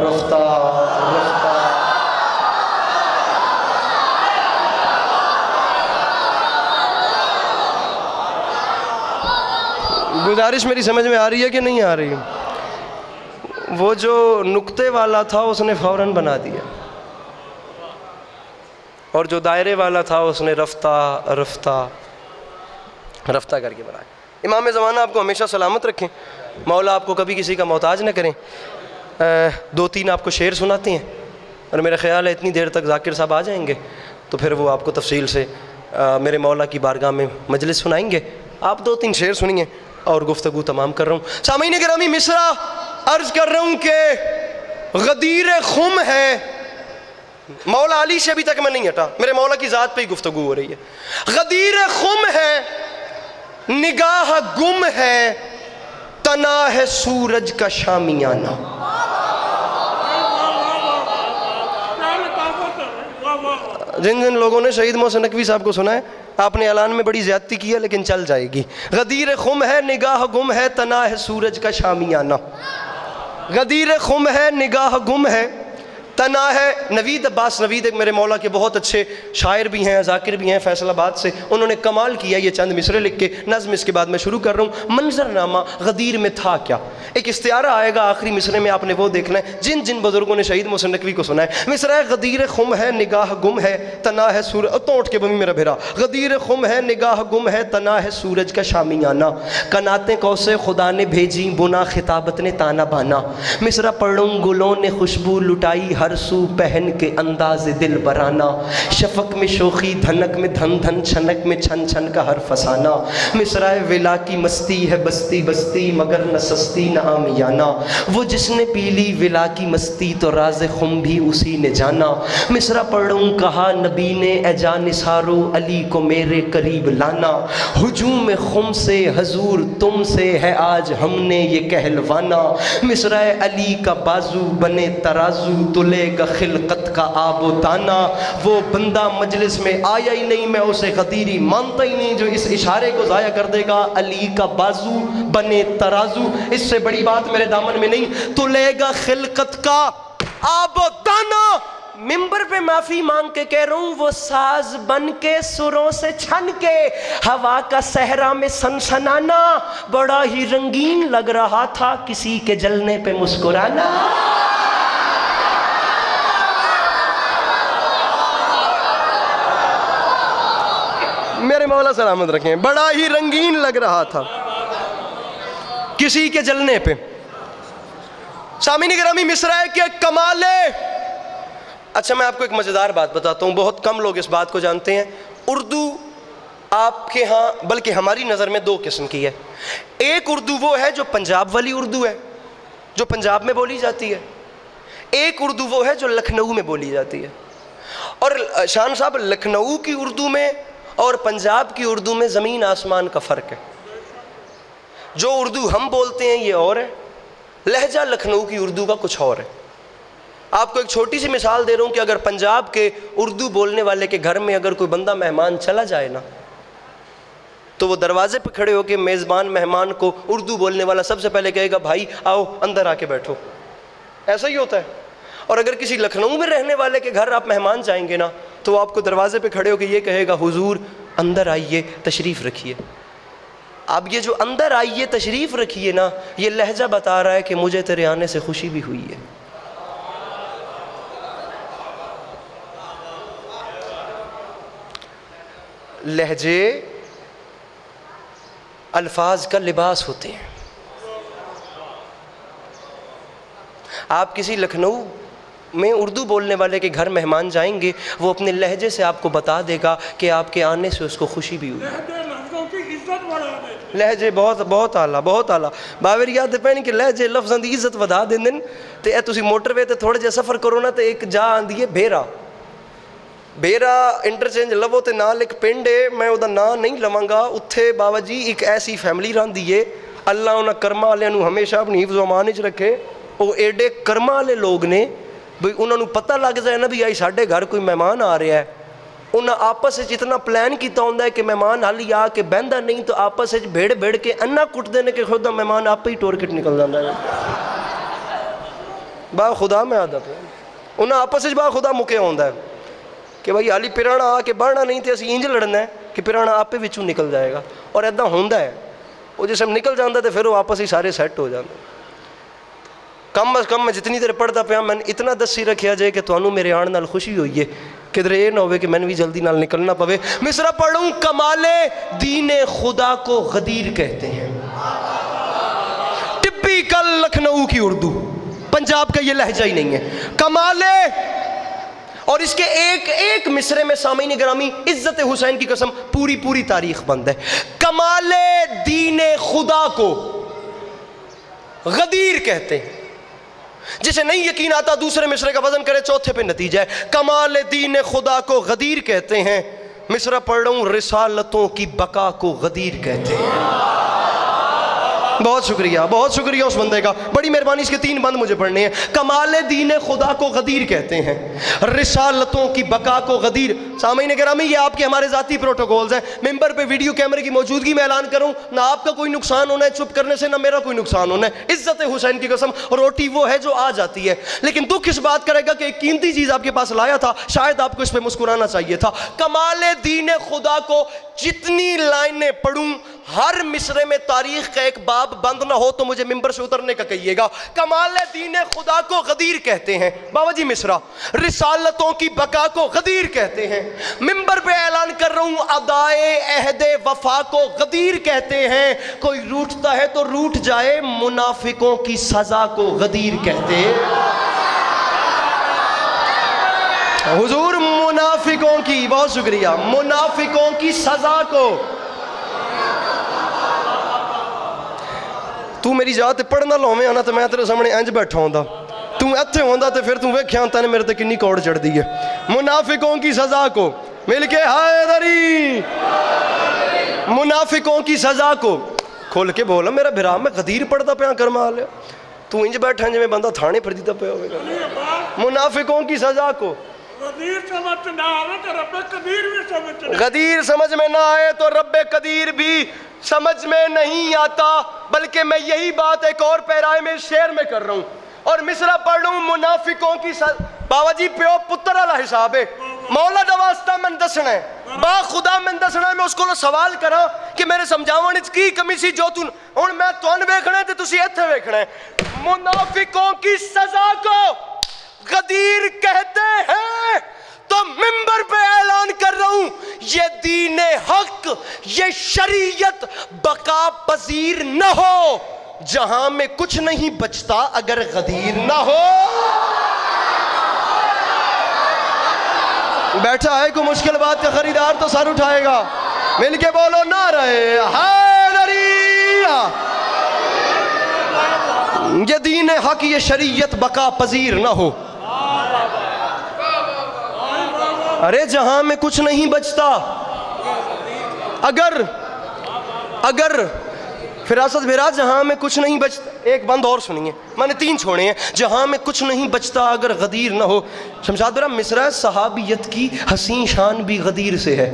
رفتہ رفتہ. گزارش میری سمجھ میں آ رہی ہے کہ نہیں آ رہی؟ وہ جو نقطے والا تھا اس نے فوراً بنا دیا اور جو دائرے والا تھا اس نے رفتہ رفتہ رفتہ کر کے بنایا. امام زمانہ آپ کو ہمیشہ سلامت رکھیں، مولا آپ کو کبھی کسی کا محتاج نہ کریں. دو تین آپ کو شعر سناتے ہیں، اور میرا خیال ہے اتنی دیر تک ذاکر صاحب آ جائیں گے تو پھر وہ آپ کو تفصیل سے میرے مولا کی بارگاہ میں مجلس سنائیں گے. آپ دو تین شعر سنیے اور گفتگو تمام کر رہا ہوں. سامعین گرامی، مصرع عرض کر رہا ہوں کہ غدیر خم ہے. مولا علی سے ابھی تک میں نہیں ہٹا، میرے مولا کی ذات پہ ہی گفتگو ہو رہی ہے. غدیر خم ہے، نگاہ گم ہے، تنا ہے سورج کا شامیانہ. جن جن لوگوں نے شہید محسن نقوی صاحب کو سنا ہے، آپ نے اعلان میں بڑی زیادتی کی ہے لیکن چل جائے گی. غدیر خم ہے، نگاہ گم ہے، تنا ہے سورج کا شامیانہ. غدیر خم ہے، نگاہ گم ہے، تنا ہے. نوید عباس نوید ایک میرے مولا کے بہت اچھے شاعر بھی ہیں، ذاکر بھی ہیں، فیصل آباد سے. انہوں نے کمال کیا یہ چند مصرے لکھ کے. نظم اس کے بعد میں شروع کر رہا ہوں. منظر نامہ غدیر میں تھا کیا. ایک استعارہ آئے گا آخری مصرے میں، آپ نے وہ دیکھنا ہے جن جن بزرگوں نے شہید محسن نقوی کو سنا ہے. مصرع ہے غدیر خم ہے، نگاہ گم ہے، تنا ہے سورج. تو اٹھ کے بمی میرا بھیرا. غدیر خم ہے، نگاہ گم ہے، تنا ہے سورج کا شامیانہ. کناتیں کوسے خدا نے بھیجی، بنا خطابت نے تانا بانا. مصرع پڑھوں گلوں نے خوشبو لٹائی، ہر سو پہن کے انداز دل برانا. شفق میں شوخی، دھنک میں دھن دھن، چھنک میں چھن چھن کا ہر فسانہ. مصرع ولا کی مستی ہے بستی بستی، مگر نہ سستی نہ عامیانہ. وہ جس نے پی لی ولا کی مستی، تو راز خم بھی اسی نے جانا. مصرع پڑھوں کہا نبی نے، اے جان نثارو علی کو میرے قریب لانا. ہجوم خم سے حضور تم سے ہے آج ہم نے یہ کہلوانا. مصرع علی کا بازو بنے ترازو، تلے گا خلقت کا آب و دانا. وہ بندہ مجلس میں آیا ہی نہیں، میں اسے غدیری مانتا ہی نہیں، جو اس اشارے کو ضائع کر دے گا. علی کا بازو بنے ترازو، اس سے بڑی بات میرے دامن میں نہیں. تو لے گا خلقت کا آب و دانا. ممبر پہ معافی مانگ کے کہہ رہا ہوں، وہ ساز بن کے سروں سے چھن کے ہوا کا صحرا میں سنسنانا. بڑا ہی رنگین لگ رہا تھا کسی کے جلنے پہ مسکرانا. میرے مولا سلامت رکھیں. بڑا ہی رنگین لگ رہا تھا کسی کے جلنے پہ. سامعین گرامی، مصرع ہے کہ کمال. اچھا میں آپ کو ایک مزیدار بات بتاتا ہوں، بہت کم لوگ اس بات کو جانتے ہیں. اردو آپ کے ہاں بلکہ ہماری نظر میں دو قسم کی ہے. ایک اردو وہ ہے جو پنجاب والی اردو ہے، جو پنجاب میں بولی جاتی ہے. ایک اردو وہ ہے جو لکھنؤ میں بولی جاتی ہے. اور شان صاحب، لکھنؤ کی اردو میں اور پنجاب کی اردو میں زمین آسمان کا فرق ہے. جو اردو ہم بولتے ہیں یہ اور ہے، لہجہ لکھنؤ کی اردو کا کچھ اور ہے. آپ کو ایک چھوٹی سی مثال دے رہا ہوں کہ اگر پنجاب کے اردو بولنے والے کے گھر میں اگر کوئی بندہ مہمان چلا جائے نا، تو وہ دروازے پہ کھڑے ہو کے میزبان مہمان کو اردو بولنے والا سب سے پہلے کہے گا بھائی آؤ اندر آ کے بیٹھو. ایسا ہی ہوتا ہے. اور اگر کسی لکھنؤ میں رہنے والے کے گھر آپ مہمان جائیں گے نا، تو وہ آپ کو دروازے پہ کھڑے ہو کے یہ کہے گا حضور اندر آئیے تشریف رکھیے. اب یہ جو اندر آئیے تشریف رکھیے نا، یہ لہجہ بتا رہا ہے کہ مجھے تیرے آنے سے خوشی بھی ہوئی ہے. لہجے الفاظ کا لباس ہوتے ہیں. آپ کسی لکھنؤ میں اردو بولنے والے کے گھر مہمان جائیں گے، وہ اپنے لہجے سے آپ کو بتا دے گا کہ آپ کے آنے سے اس کو خوشی بھی ہوئی. لہجے بہت اعلیٰ، بہت اعلیٰ. باور یاد پہنی کہ لہجے لفظاں دی عزت ودا دیں دن. تے تسی موٹر وے تے تھوڑے جے سفر کرو نا، تے ایک جا آندی ہے بھیرا. بھیرا انٹرچینج لو تے نال ایک پنڈ ہے، میں وہ نام نہیں لواں گا. اتھے بابا جی ایک ایسی فیملی رہندی ہے، اللہ انہاں کرما والے نو ہمیشہ اپنی حفظ و امان وچ رکھے. وہ ایڈے کرما والے لوگ نے بھئی انہوں نے پتہ لگ جائے نا بھی آئی ساڈے گھر کوئی مہمان آ رہا ہے، انہاں آپس وچ اتنا پلان کیتا ہوندا ہے کہ مہمان حالی آ کے بہندا نہیں تو آپس وچ بھیڑ کے انا کٹدے نے کہ خود مہمان آپ ہی ٹور کٹ نکل جاندا ہے. با خدا میں عادت ہے انہاں آپس وچ با خدا مکے ہوندا ہے کہ بھائی حالی پرانا آ کے بڑھنا نہیں تے اسی انج لڑنا ہے کہ پرانا آپ وچوں نکل جائے گا. اور ایداں ہوندا ہے. وہ جس میں نکل جاندا تے پھر وہ آپس ہی سارے سیٹ ہو جاندے. کم از کم میں جتنی دیر پڑھتا پیا میں اتنا دسی رکھیا جائے کہ تانوں میرے آن نال خوشی ہوئی ہے، کدھر یہ نہ ہوئے کہ میں بھی جلدی نال نکلنا پوے. مصرع پڑھوں کمال دین خدا کو غدیر کہتے ہیں. ٹپیکل لکھنؤ کی اردو. پنجاب کا یہ لہجہ ہی نہیں ہے. کمال اور اس کے ایک ایک مصرے میں سامعین گرامی عزت حسین کی قسم پوری تاریخ بند ہے. کمال دین خدا کو غدیر کہتے ہیں. جسے نہیں یقین آتا دوسرے مصرے کا وزن کرے چوتھے پہ نتیجہ ہے. کمال دین خدا کو غدیر کہتے ہیں. مصرع پڑھ رہا ہوں, رسالتوں کی بقا کو غدیر کہتے ہیں. بہت شکریہ اس بندے کا, بڑی مہربانی. اس کے 3 بند مجھے پڑھنے ہیں. کمال دین خدا کو غدیر کہتے ہیں, رسالتوں کی بقا کو غدیر. سامعین گرامی یہ آپ کے ہمارے ذاتی پروٹوکولز ہیں. ممبر پہ ویڈیو کیمرے کی موجودگی میں اعلان کروں, نہ آپ کا کوئی نقصان ہونا ہے چپ کرنے سے, نہ میرا کوئی نقصان ہونا ہے. عزت حسین کی قسم روٹی وہ ہے جو آ جاتی ہے. لیکن دکھ اس بات کرے گا کہ ایک قیمتی چیز آپ کے پاس لایا تھا, شاید آپ کو اس پہ مسکرانا چاہیے تھا. کمال دین خدا کو جتنی لائنیں پڑھوں ہر مصرے میں تاریخ کا ایک باب بند نہ ہو تو مجھے ممبر سے اترنے کا کہیے گا. کمال دین خدا کو غدیر کہتے ہیں. بابا جی مصرع, رسالتوں کی بقا کو غدیر کہتے ہیں. ممبر پہ اعلان کر رہا ہوں, ادائے عہد وفا کو غدیر کہتے ہیں. کوئی روٹتا ہے تو روٹ جائے, منافقوں کی سزا کو غدیر کہتے ہیں. حضور منافقوں کی, بہت شکریہ, منافقوں کی سزا کو. تو میری جات پڑھنا لومیں آنا تو میں تیرے سامنے انج بیٹھا ہوندا, تو اتھے ہوندا تو پھر تو ویکھیا ہوندا نے میرے تے کنی کوڑ چڑھ دی ہے. منافقوں کی سزا کو مل کے حیدری, منافقوں کی سزا کو. کھول کے بولا میرا بھرا, میں غدیر پڑھتا پیا کرمال ہے, تو انج بیٹھا جے میں بندہ تھانے پر دیتا پیا ہوئے گا. منافقوں کی سزا کو غدیر سمجھ نہ آئے تو رب قدیر بھی سمجھ نہ, غدیر سمجھ میں نہ آئے تو رب قدیر بھی سمجھ میں نہیں آتا. بلکہ میں یہی بات ایک اور پیرائے میں شعر میں کر رہا ہوں اور مصرع پڑھ رہا ہوں. منافقوں کی بابا جی پیو پتر والا حساب ہے. مولا دا واسطہ من دسنا ہے, با خدا من دسنا ہے. میں اس کو سوال کرا کہ میرے سمجھاون وچ کی کمی سی جو تو ہن میں تون ویکھنا ہے تے تسی ایتھے ویکھنا ہے. منافقوں کی سزا کو غدیر کہتے ہیں. تو ممبر پہ اعلان کر رہا ہوں, یہ دین حق, یہ شریعت بقا پذیر نہ ہو جہاں میں کچھ نہیں بچتا اگر غدیر نہ ہو. بیٹھا ہے کوئی مشکل بات کا خریدار تو سر اٹھائے گا. مل کے بولو نعرہ حیدری. یہ دین حق, یہ شریعت بقا پذیر نہ ہو. ارے جہاں میں کچھ نہیں بچتا اگر فراست بھیرا, جہاں میں کچھ نہیں بچتا. ایک بند اور سنیے, میں نے 3 چھوڑے ہیں. جہاں میں کچھ نہیں بچتا اگر غدیر نہ ہو. شمشاد بھیرا مصرع صحابیت کی حسین شان بھی غدیر سے ہے.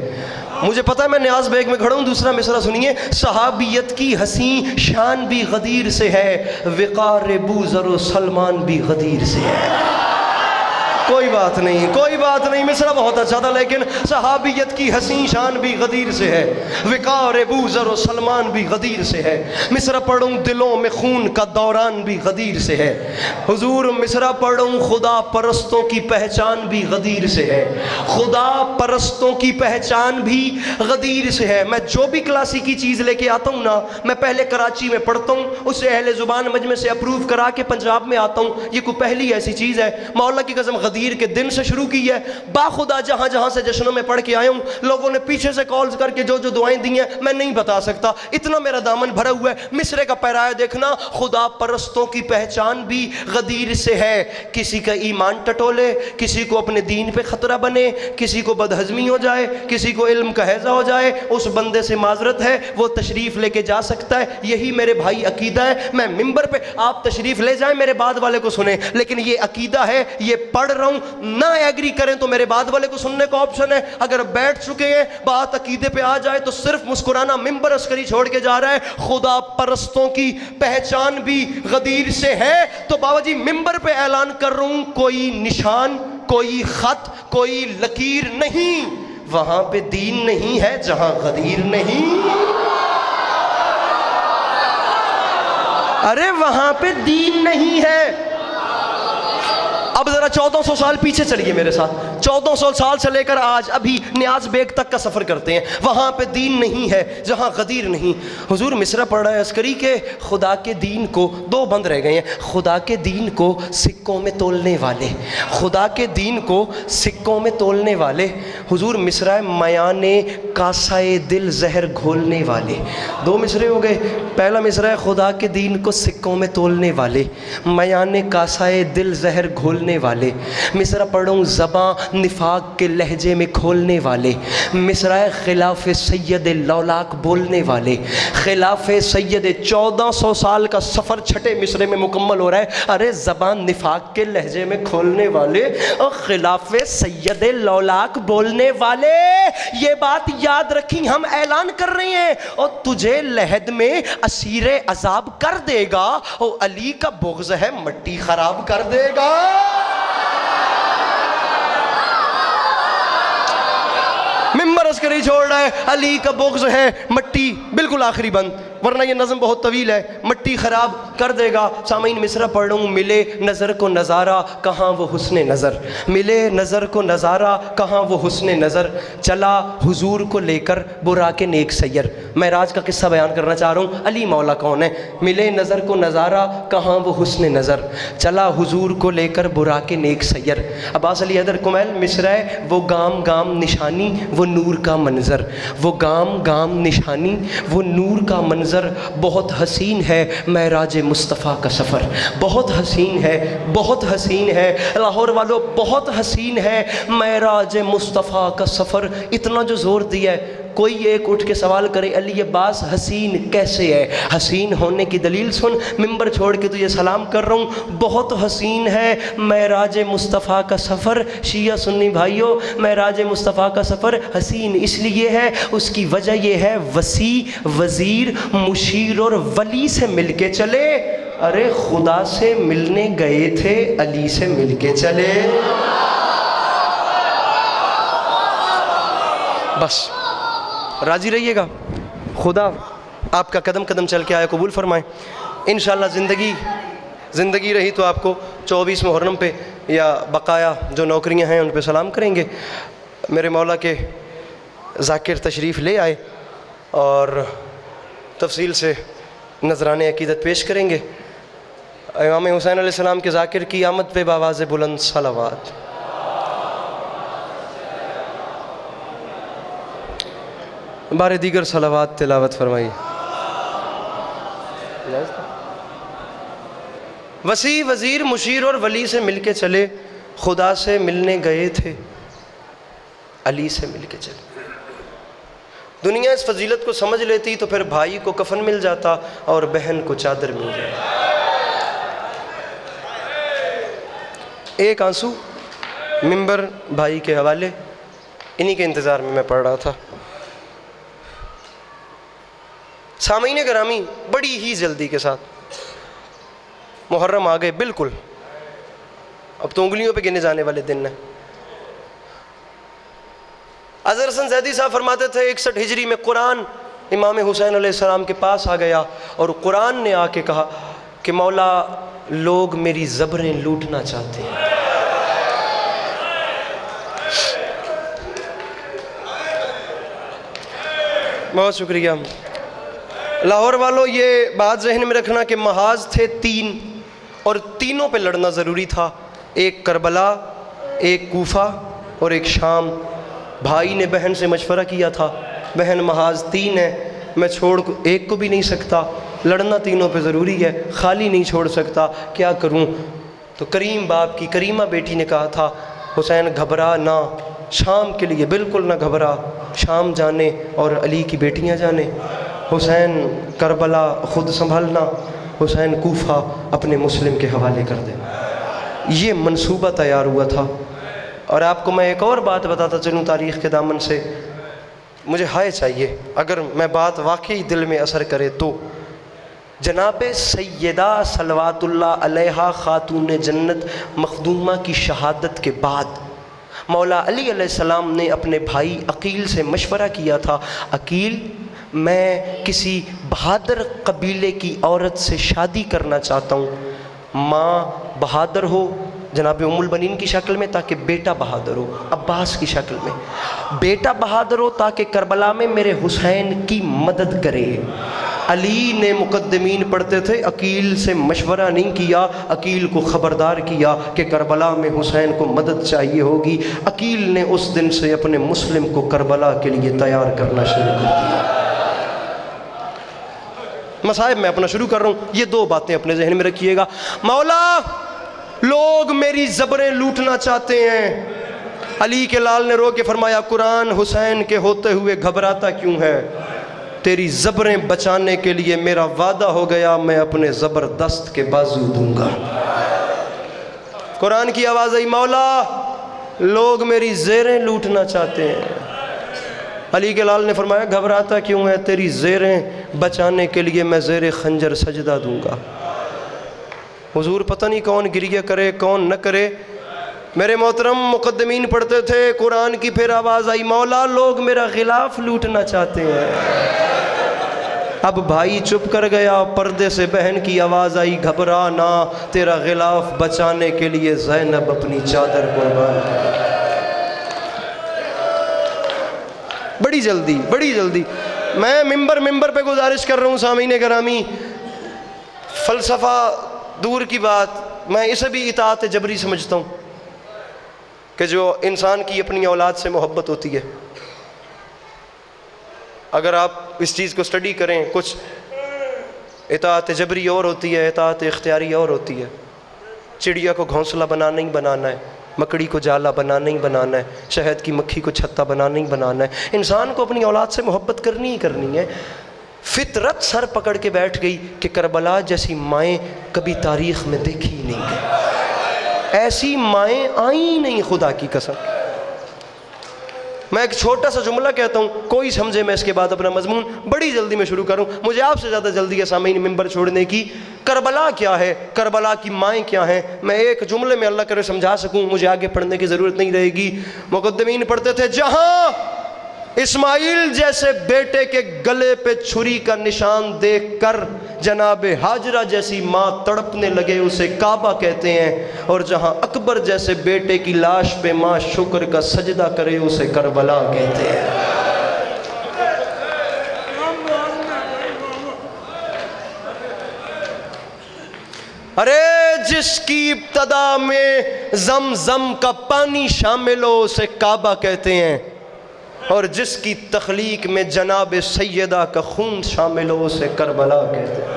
مجھے پتا ہے میں نیاز بیگ میں کھڑا ہوں. دوسرا مصرع سنیے, صحابیت کی حسین شان بھی غدیر سے ہے, وقار بوذر و سلمان بھی غدیر سے ہے. کوئی بات نہیں, مصرع بہت اچھا تھا لیکن صحابیت کی حسین شان بھی غدیر سے ہے, وقار بوذر و سلمان بھی غدیر سے ہے. مصرع پڑھوں دلوں میں خون کا دوران بھی غدیر سے ہے. حضور مصرع پڑھوں خدا پرستوں کی پہچان بھی غدیر سے ہے. خدا پرستوں کی پہچان بھی غدیر سے ہے. میں جو بھی کلاسیکی چیز لے کے آتا ہوں نا, میں پہلے کراچی میں پڑھتا ہوں, اسے اہل زبان مجمع سے اپروو کرا کے پنجاب میں آتا ہوں. یہ کوئی پہلی ایسی چیز ہے, مولا کی قسم غدیر کے دن سے شروع کی ہے. باخدا جہاں جہاں سے جشنوں میں پڑھ کے آیا ہوں, لوگوں نے پیچھے سے کالز کر کے جو دعائیں دی ہیں میں نہیں بتا سکتا, اتنا میرا دامن بھرا ہوا ہے. مصرے کا پیرایا دیکھنا, خدا پرستوں کی پہچان بھی غدیر سے ہے. کسی کا ایمان ٹٹولے, کسی کو اپنے دین پہ خطرہ بنے, کسی کو بدہضمی ہو جائے, کسی کو علم کا ہیضہ ہو جائے, اس بندے سے معذرت ہے, وہ تشریف لے کے جا سکتا ہے. یہی میرے بھائی عقیدہ ہے. میں ممبر پہ آپ تشریف لے جائیں, میرے بعد والے کو سنیں, لیکن یہ عقیدہ ہے, یہ پڑھ رہا ہوں. نہ ایگری کریں تو میرے بعد والے کو سننے کا آپشن ہے. اگر بیٹھ چکے ہیں بات عقیدے پہ آ جائے تو صرف مسکرانا. ممبر عسکری چھوڑ کے جا رہا ہے, خدا پرستوں کی پہچان بھی غدیر سے ہے. تو بابا جی ممبر پہ اعلان کر رہا ہوں, کوئی نشان, کوئی خط, کوئی لکیر نہیں وہاں پہ دین نہیں ہے جہاں غدیر نہیں. ارے وہاں پہ دین نہیں ہے. اب ذرا 1400 سال پیچھے چلیے میرے ساتھ. 1400 سال سے لے کر آج ابھی نیاز بیگ تک کا سفر کرتے ہیں، وہاں پہ دین نہیں ہے جہاں غدیر نہیں۔ حضور مصرع پڑھ رہا ہے عسکری کے خدا کے دین کو، دو بند رہ گئے ہیں، خدا کے دین کو سکوں میں تولنے والے، خدا کے دین کو سکوں میں تولنے والے۔ حضور مصرع میانے کاسائے دل زہر گھولنے والے، دو مصرے ہو گئے۔ پہلا مصرع ہے خدا کے دین کو سکوں میں تولنے والے، میانے کاسائے دل زہر گھولنے والے۔ مصرع پڑھوں زباں نفاق کے لہجے میں کھولنے والے، مصرع خلاف سید لولاک بولنے والے۔ خلاف سید 1400 سال کا سفر چھٹے مصرے میں مکمل ہو رہا ہے۔ ارے زبان نفاق کے لہجے میں کھولنے والے اور خلاف سید لولاک بولنے والے، یہ بات یاد رکھی، ہم اعلان کر رہے ہیں اور تجھے لحد میں اسیر عذاب کر دے گا، اور علی کا بغض ہے مٹی خراب کر دے گا۔ ممبر عسکری چھوڑ رہا ہے، علی کا بغض ہے مٹی، بالکل آخری بند، ورنہ یہ نظم بہت طویل ہے، مٹی خراب کر دے گا۔ سامعین مصرع پڑھ لوں، ملے نظر کو نظارہ کہاں وہ حسن نظر، ملے نظر کو نظارہ کہاں وہ حسن نظر، چلا حضور کو لے کر براق نیک سیر۔ معراج کا قصہ بیان کرنا چاہ رہا ہوں، علی مولا کون ہے؟ ملے نظر کو نظارہ کہاں وہ حسن نظر، چلا حضور کو لے کر براق نیک سیر۔ عباس علی حیدر کمیل مصرع ہے، وہ گام گام نشانی وہ نور کا منظر، وہ گام گام نشانی وہ نور کا منظر، بہت حسین ہے معراج مصطفیٰ کا سفر، بہت حسین ہے، بہت حسین ہے لاہور والوں، بہت حسین ہے معراج مصطفیٰ کا سفر۔ اتنا جو زور دیا ہے، کوئی ایک اٹھ کے سوال کرے علی عباس حسین کیسے ہے؟ حسین ہونے کی دلیل سن، ممبر چھوڑ کے تجھے سلام کر رہا ہوں، بہت حسین ہے معراج مصطفیٰ کا سفر۔ شیعہ سنی بھائیوں، معراج مصطفیٰ کا سفر حسین اس لیے ہے، اس کی وجہ یہ ہے وسیع وزیر مشیر اور ولی سے مل کے چلے۔ ارے خدا سے ملنے گئے تھے، علی سے مل کے چلے۔ بس راضی رہیے گا، خدا آپ کا قدم قدم چل کے آیا قبول فرمائے۔ انشاءاللہ زندگی رہی تو آپ کو 24 محرم پہ یا بقایا جو نوکریاں ہیں ان پہ سلام کریں گے۔ میرے مولا کے ذاکر تشریف لے آئے اور تفصیل سے نذران عقیدت پیش کریں گے۔ امام حسین علیہ السلام کے ذاکر کی آمد پہ بآواز بلند صلوات۔ بارے دیگر صلوات تلاوت فرمائی۔ وسیع وزیر مشیر اور ولی سے مل کے چلے، خدا سے ملنے گئے تھے، علی سے مل کے چلے۔ دنیا اس فضیلت کو سمجھ لیتی تو پھر بھائی کو کفن مل جاتا اور بہن کو چادر مل جاتا۔ ایک آنسو ممبر بھائی کے حوالے، انہی کے انتظار میں پڑھ رہا تھا۔ سامعین گرامی، بڑی ہی جلدی کے ساتھ محرم آ گئے، بالکل اب تو انگلیوں پہ گنے جانے والے دن ہیں۔ اظہر حسن زیدی صاحب فرماتے تھے 61 ہجری میں قرآن امام حسین علیہ السلام کے پاس آ گیا اور قرآن نے آ کے کہا کہ مولا لوگ میری زبریں لوٹنا چاہتے ہیں۔ بہت شکریہ لاہور والوں، یہ بات ذہن میں رکھنا کہ محاذ تھے 3 اور تینوں پہ لڑنا ضروری تھا، ایک کربلا، ایک کوفہ اور ایک شام۔ بھائی نے بہن سے مشورہ کیا تھا، بہن محاذ 3 ہے، میں چھوڑ ایک کو بھی نہیں سکتا، لڑنا تینوں پہ ضروری ہے، خالی نہیں چھوڑ سکتا، کیا کروں؟ تو کریم باپ کی کریمہ بیٹی نے کہا تھا حسین گھبرا نہ، شام کے لیے بالکل نہ گھبرا، شام جانے اور علی کی بیٹیاں جانے، حسین کربلا خود سنبھالنا، حسین کوفہ اپنے مسلم کے حوالے کر دینا۔ یہ منصوبہ تیار ہوا تھا۔ اور آپ کو میں ایک اور بات بتاتا چلوں تاریخ کے دامن سے، مجھے ہائے چاہیے اگر میں بات واقعی دل میں اثر کرے تو، جناب سیدہ صلوات اللہ علیہا خاتون جنت مخدومہ کی شہادت کے بعد مولا علی علیہ السلام نے اپنے بھائی عقیل سے مشورہ کیا تھا، عقیل میں کسی بہادر قبیلے کی عورت سے شادی کرنا چاہتا ہوں، ماں بہادر ہو، جناب ام البنین کی شکل میں تاکہ بیٹا بہادر ہو، عباس کی شکل میں بیٹا بہادر ہو تاکہ کربلا میں میرے حسین کی مدد کرے۔ علی نے مقدمین پڑھتے تھے، عقیل سے مشورہ نہیں کیا، عقیل کو خبردار کیا کہ کربلا میں حسین کو مدد چاہیے ہوگی۔ عقیل نے اس دن سے اپنے مسلم کو کربلا کے لیے تیار کرنا شروع کر دیا۔ مصائب میں اپنا شروع کر رہا ہوں، یہ دو باتیں اپنے ذہن میں رکھیے گا۔ مولا لوگ میری زبریں لوٹنا چاہتے ہیں۔ علی کے لال نے رو کے فرمایا قرآن حسین کے ہوتے ہوئے گھبراتا کیوں ہے؟ تیری زبریں بچانے کے لیے میرا وعدہ ہو گیا، میں اپنے زبردست کے بازو دوں گا۔ قرآن کی آواز آئی مولا لوگ میری زیریں لوٹنا چاہتے ہیں۔ علی کے لال نے فرمایا گھبراتا کیوں ہے؟ تیری زیریں بچانے کے لیے میں زیر خنجر سجدہ دوں گا۔ حضور پتہ نہیں کون گریہ کرے کون نہ کرے۔ میرے محترم مقدمین پڑھتے تھے قرآن کی، پھر آواز آئی مولا لوگ میرا غلاف لوٹنا چاہتے ہیں۔ اب بھائی چپ کر گیا، پردے سے بہن کی آواز آئی گھبرا نہ، تیرا غلاف بچانے کے لیے زینب اپنی چادر قربان کرے۔ بڑی جلدی میں ممبر پہ گزارش کر رہا ہوں سامعین گرامی، فلسفہ دور کی بات، میں اسے بھی اطاعت جبری سمجھتا ہوں کہ جو انسان کی اپنی اولاد سے محبت ہوتی ہے، اگر آپ اس چیز کو سٹڈی کریں، کچھ اطاعت جبری اور ہوتی ہے، اطاعت اختیاری اور ہوتی ہے۔ چڑیا کو گھونسلہ بنانا ہی بنانا ہے، مکڑی کو جالا بنانا ہی بنانا ہے، شہد کی مکھی کو چھتا بنانا ہی بنانا ہے۔ انسان کو اپنی اولاد سے محبت کرنی ہی کرنی ہے۔ فطرت سر پکڑ کے بیٹھ گئی کہ کربلا جیسی مائیں کبھی تاریخ میں دیکھی ہی نہیں گئی، ایسی مائیں آئیں نہیں، خدا کی قسم۔ میں ایک چھوٹا سا جملہ کہتا ہوں، کوئی سمجھے میں اس کے بعد اپنا مضمون بڑی جلدی میں شروع کروں، مجھے آپ سے زیادہ جلدی ہے سامعین ممبر چھوڑنے کی۔ کربلا کیا ہے؟ کربلا کی مائیں کیا ہیں؟ میں ایک جملے میں اللہ کرے سمجھا سکوں، مجھے آگے پڑھنے کی ضرورت نہیں رہے گی۔ مقدمین پڑھتے تھے جہاں اسماعیل جیسے بیٹے کے گلے پہ چھری کا نشان دیکھ کر جناب ہاجرہ جیسی ماں تڑپنے لگے اسے کعبہ کہتے ہیں، اور جہاں اکبر جیسے بیٹے کی لاش پہ ماں شکر کا سجدہ کرے اسے کربلا کہتے ہیں۔ ارے جس کی ابتدا میں زمزم کا پانی شامل ہو اسے کعبہ کہتے ہیں، اور جس کی تخلیق میں جناب سیدہ کا خون شامل ہو اسے کربلا کہتے ہیں۔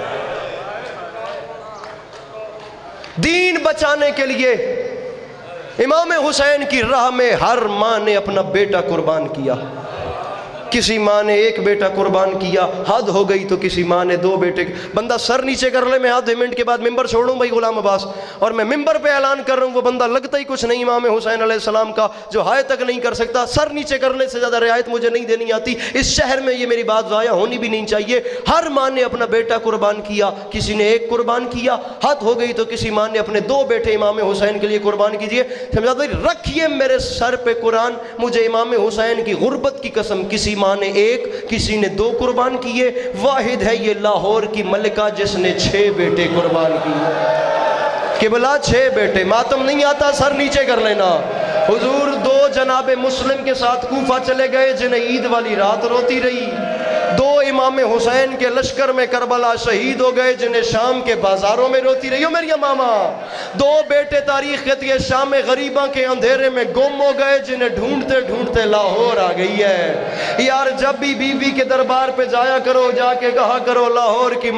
دین بچانے کے لیے امام حسین کی راہ میں ہر ماں نے اپنا بیٹا قربان کیا۔ کسی ماں نے ایک بیٹا قربان کیا، حد ہو گئی تو کسی ماں نے دو بیٹے۔ بندہ سر نیچے کر لے، میں آدھے منٹ کے بعد ممبر چھوڑوں بھائی غلام عباس، اور میں ممبر پہ اعلان کر رہا ہوں وہ بندہ لگتا ہی کچھ نہیں امام حسین علیہ السلام کا، جو ہائے تک نہیں کر سکتا۔ سر نیچے کرنے سے زیادہ رعایت مجھے نہیں دینی آتی، اس شہر میں یہ میری بات ضائع ہونی بھی نہیں چاہیے۔ ہر ماں نے اپنا بیٹا قربان کیا، کسی نے ایک قربان کیا، حد ہو گئی تو کسی ماں نے اپنے دو بیٹے امام حسین کے لیے قربان کیجئے۔ سمجھا رکھیے میرے سر پہ قرآن، مجھے امام حسین کی غربت کی قسم، کسی ماں نے ایک کسی نے دو قربان کیے۔ واحد ہے یہ لاہور کی ملکہ جس نے 6 بیٹے قربان کیے۔ قبلہ 6 بیٹے، ماتم نہیں آتا سر نیچے کر لینا۔ حضور 2 جناب مسلم کے ساتھ کوفہ چلے گئے جنہیں عید والی رات روتی رہی۔ 2 امام حسین کے لشکر میں کربلا شہید ہو گئے جنہیں شام کے بازاروں میں روتی رہی ہو میری ماما۔ 2 بیٹے تاریخ کہتی ہے شام غریباں کے اندھیرے میں گم ہو گئے جنہیں ڈھونڈتے ڈھونڈتے لاہور آ گئی ہے۔ یار جب بھی بیوی کے دربار پہ جایا کرو، جا کے کہا کرو لاہور کی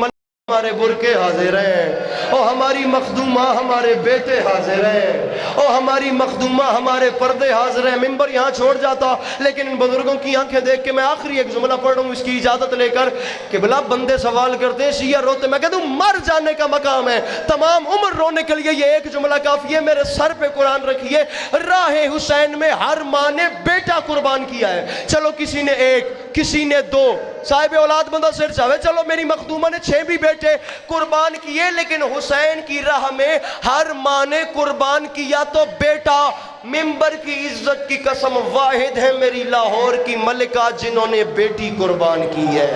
ہمارے برقے حاضر ہیں، او ہماری مخدومہ ہمارے بیٹے حاضر ہیں، او ہماری مخدومہ ہمارے پردے حاضر ہیں۔ ممبر یہاں چھوڑ جاتا، لیکن ان بزرگوں کی آنکھیں دیکھ کے میں آخری ایک جملہ پڑھ رہا ہوں اس کی اجازت لے کر کہ بلا بندے سوال کرتے شیعہ روتے، میں کہتا ہوں مر جانے کا مقام ہے، تمام عمر رونے کے لیے یہ ایک جملہ کافی ہے۔ میرے سر پہ قرآن رکھیے، راہ حسین میں ہر ماں نے بیٹا قربان کیا ہے۔ چلو کسی نے ایک، کسی نے 2 صاحب اولاد بندہ سر چاہے چلو میری مخدومہ نے 6 بھی بیٹے قربان کیے، لیکن حسین کی راہ میں ہر ماں نے قربان کیا تو بیٹا۔ ممبر کی عزت کی قسم، واحد ہے میری لاہور کی ملکہ جنہوں نے بیٹی قربان کی ہے،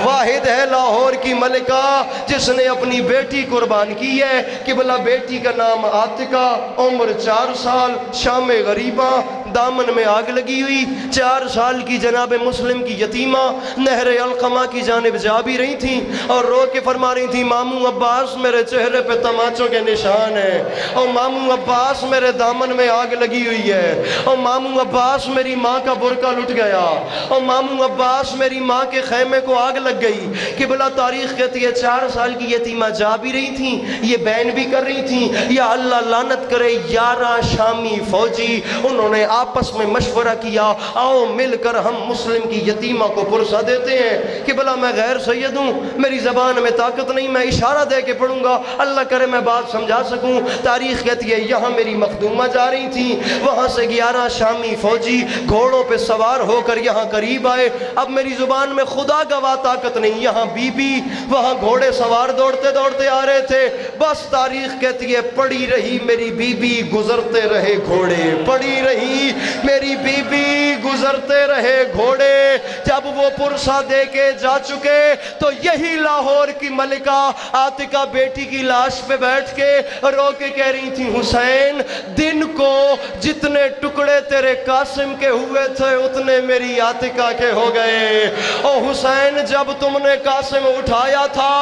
واحد ہے لاہور کی ملکہ جس نے اپنی بیٹی قربان کی ہے۔ قبلہ بیٹی کا نام عاتقہ، عمر 4 سال، شام غریبہ، دامن میں آگ لگی ہوئی، 4 سال کی جناب مسلم کی یتیمہ نہر علقمہ کی جانب جا بھی رہی تھیں اور رو کے فرما رہی تھیں ماموں عباس میرے چہرے پہ تماچوں کے نشان ہیں، اور ماموں عباس میرے دامن میں آگ لگی ہوئی ہے، اور ماموں عباس میری ماں کا برقع لٹ گیا، اور ماموں عباس میری ماں کے خیمے کو آگ لگ گئی۔ قبلہ تاریخ کہتی ہے 4 سال کی یتیمہ جا بھی رہی تھیں، یہ بین بھی کر رہی تھیں، یا اللہ لعنت کرے 11 شامی فوجی انہوں نے آپس میں مشورہ کیا آؤ مل کر ہم مسلم کی یتیمہ کو پرسہ دیتے ہیں۔ قبلہ میں غیر سید ہوں، میری زبان میں طاقت نہیں، میں اشارہ دے کے پڑھوں گا، اللہ کرے میں بات سمجھا سکوں۔ تاریخ کہتی ہے یہاں میری مخدومہ جا رہی تھیں، وہاں سے 11 شامی فوجی گھوڑوں پہ سوار ہو کر یہاں قریب آئے۔ اب میری زبان میں خدا گواہ طاقت نہیں، یہاں بی بی وہاں گھوڑے سوار دوڑتے دوڑتے آ رہے تھے، بس تاریخ کہتی ہے پڑی رہی میری بی بی گزرتے رہے گھوڑے، پڑی رہی میری بی بی گزرتے رہے گھوڑے۔ جب وہ پرسہ دے کے جا چکے تو یہی لاہور کی ملکہ عاتقہ بیٹی کی لاش پہ بیٹھ کے رو کے کہہ رہی تھی حسین دن کو جتنے ٹکڑے تیرے قاسم کے ہوئے تھے اتنے میری عاتقہ کے ہو گئے، او حسین جب تم نے قاسم اٹھایا تھا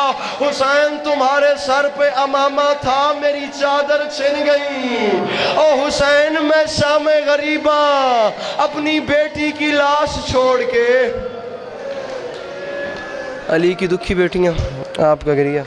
حسین تمہارے سر پہ امامہ تھا میری چادر چھن گئی، او حسین میں شام غریبہ اپنی بیٹی کی لاش چھوڑ کے۔ علی کی دکھی بیٹیاں آپ کا گریہ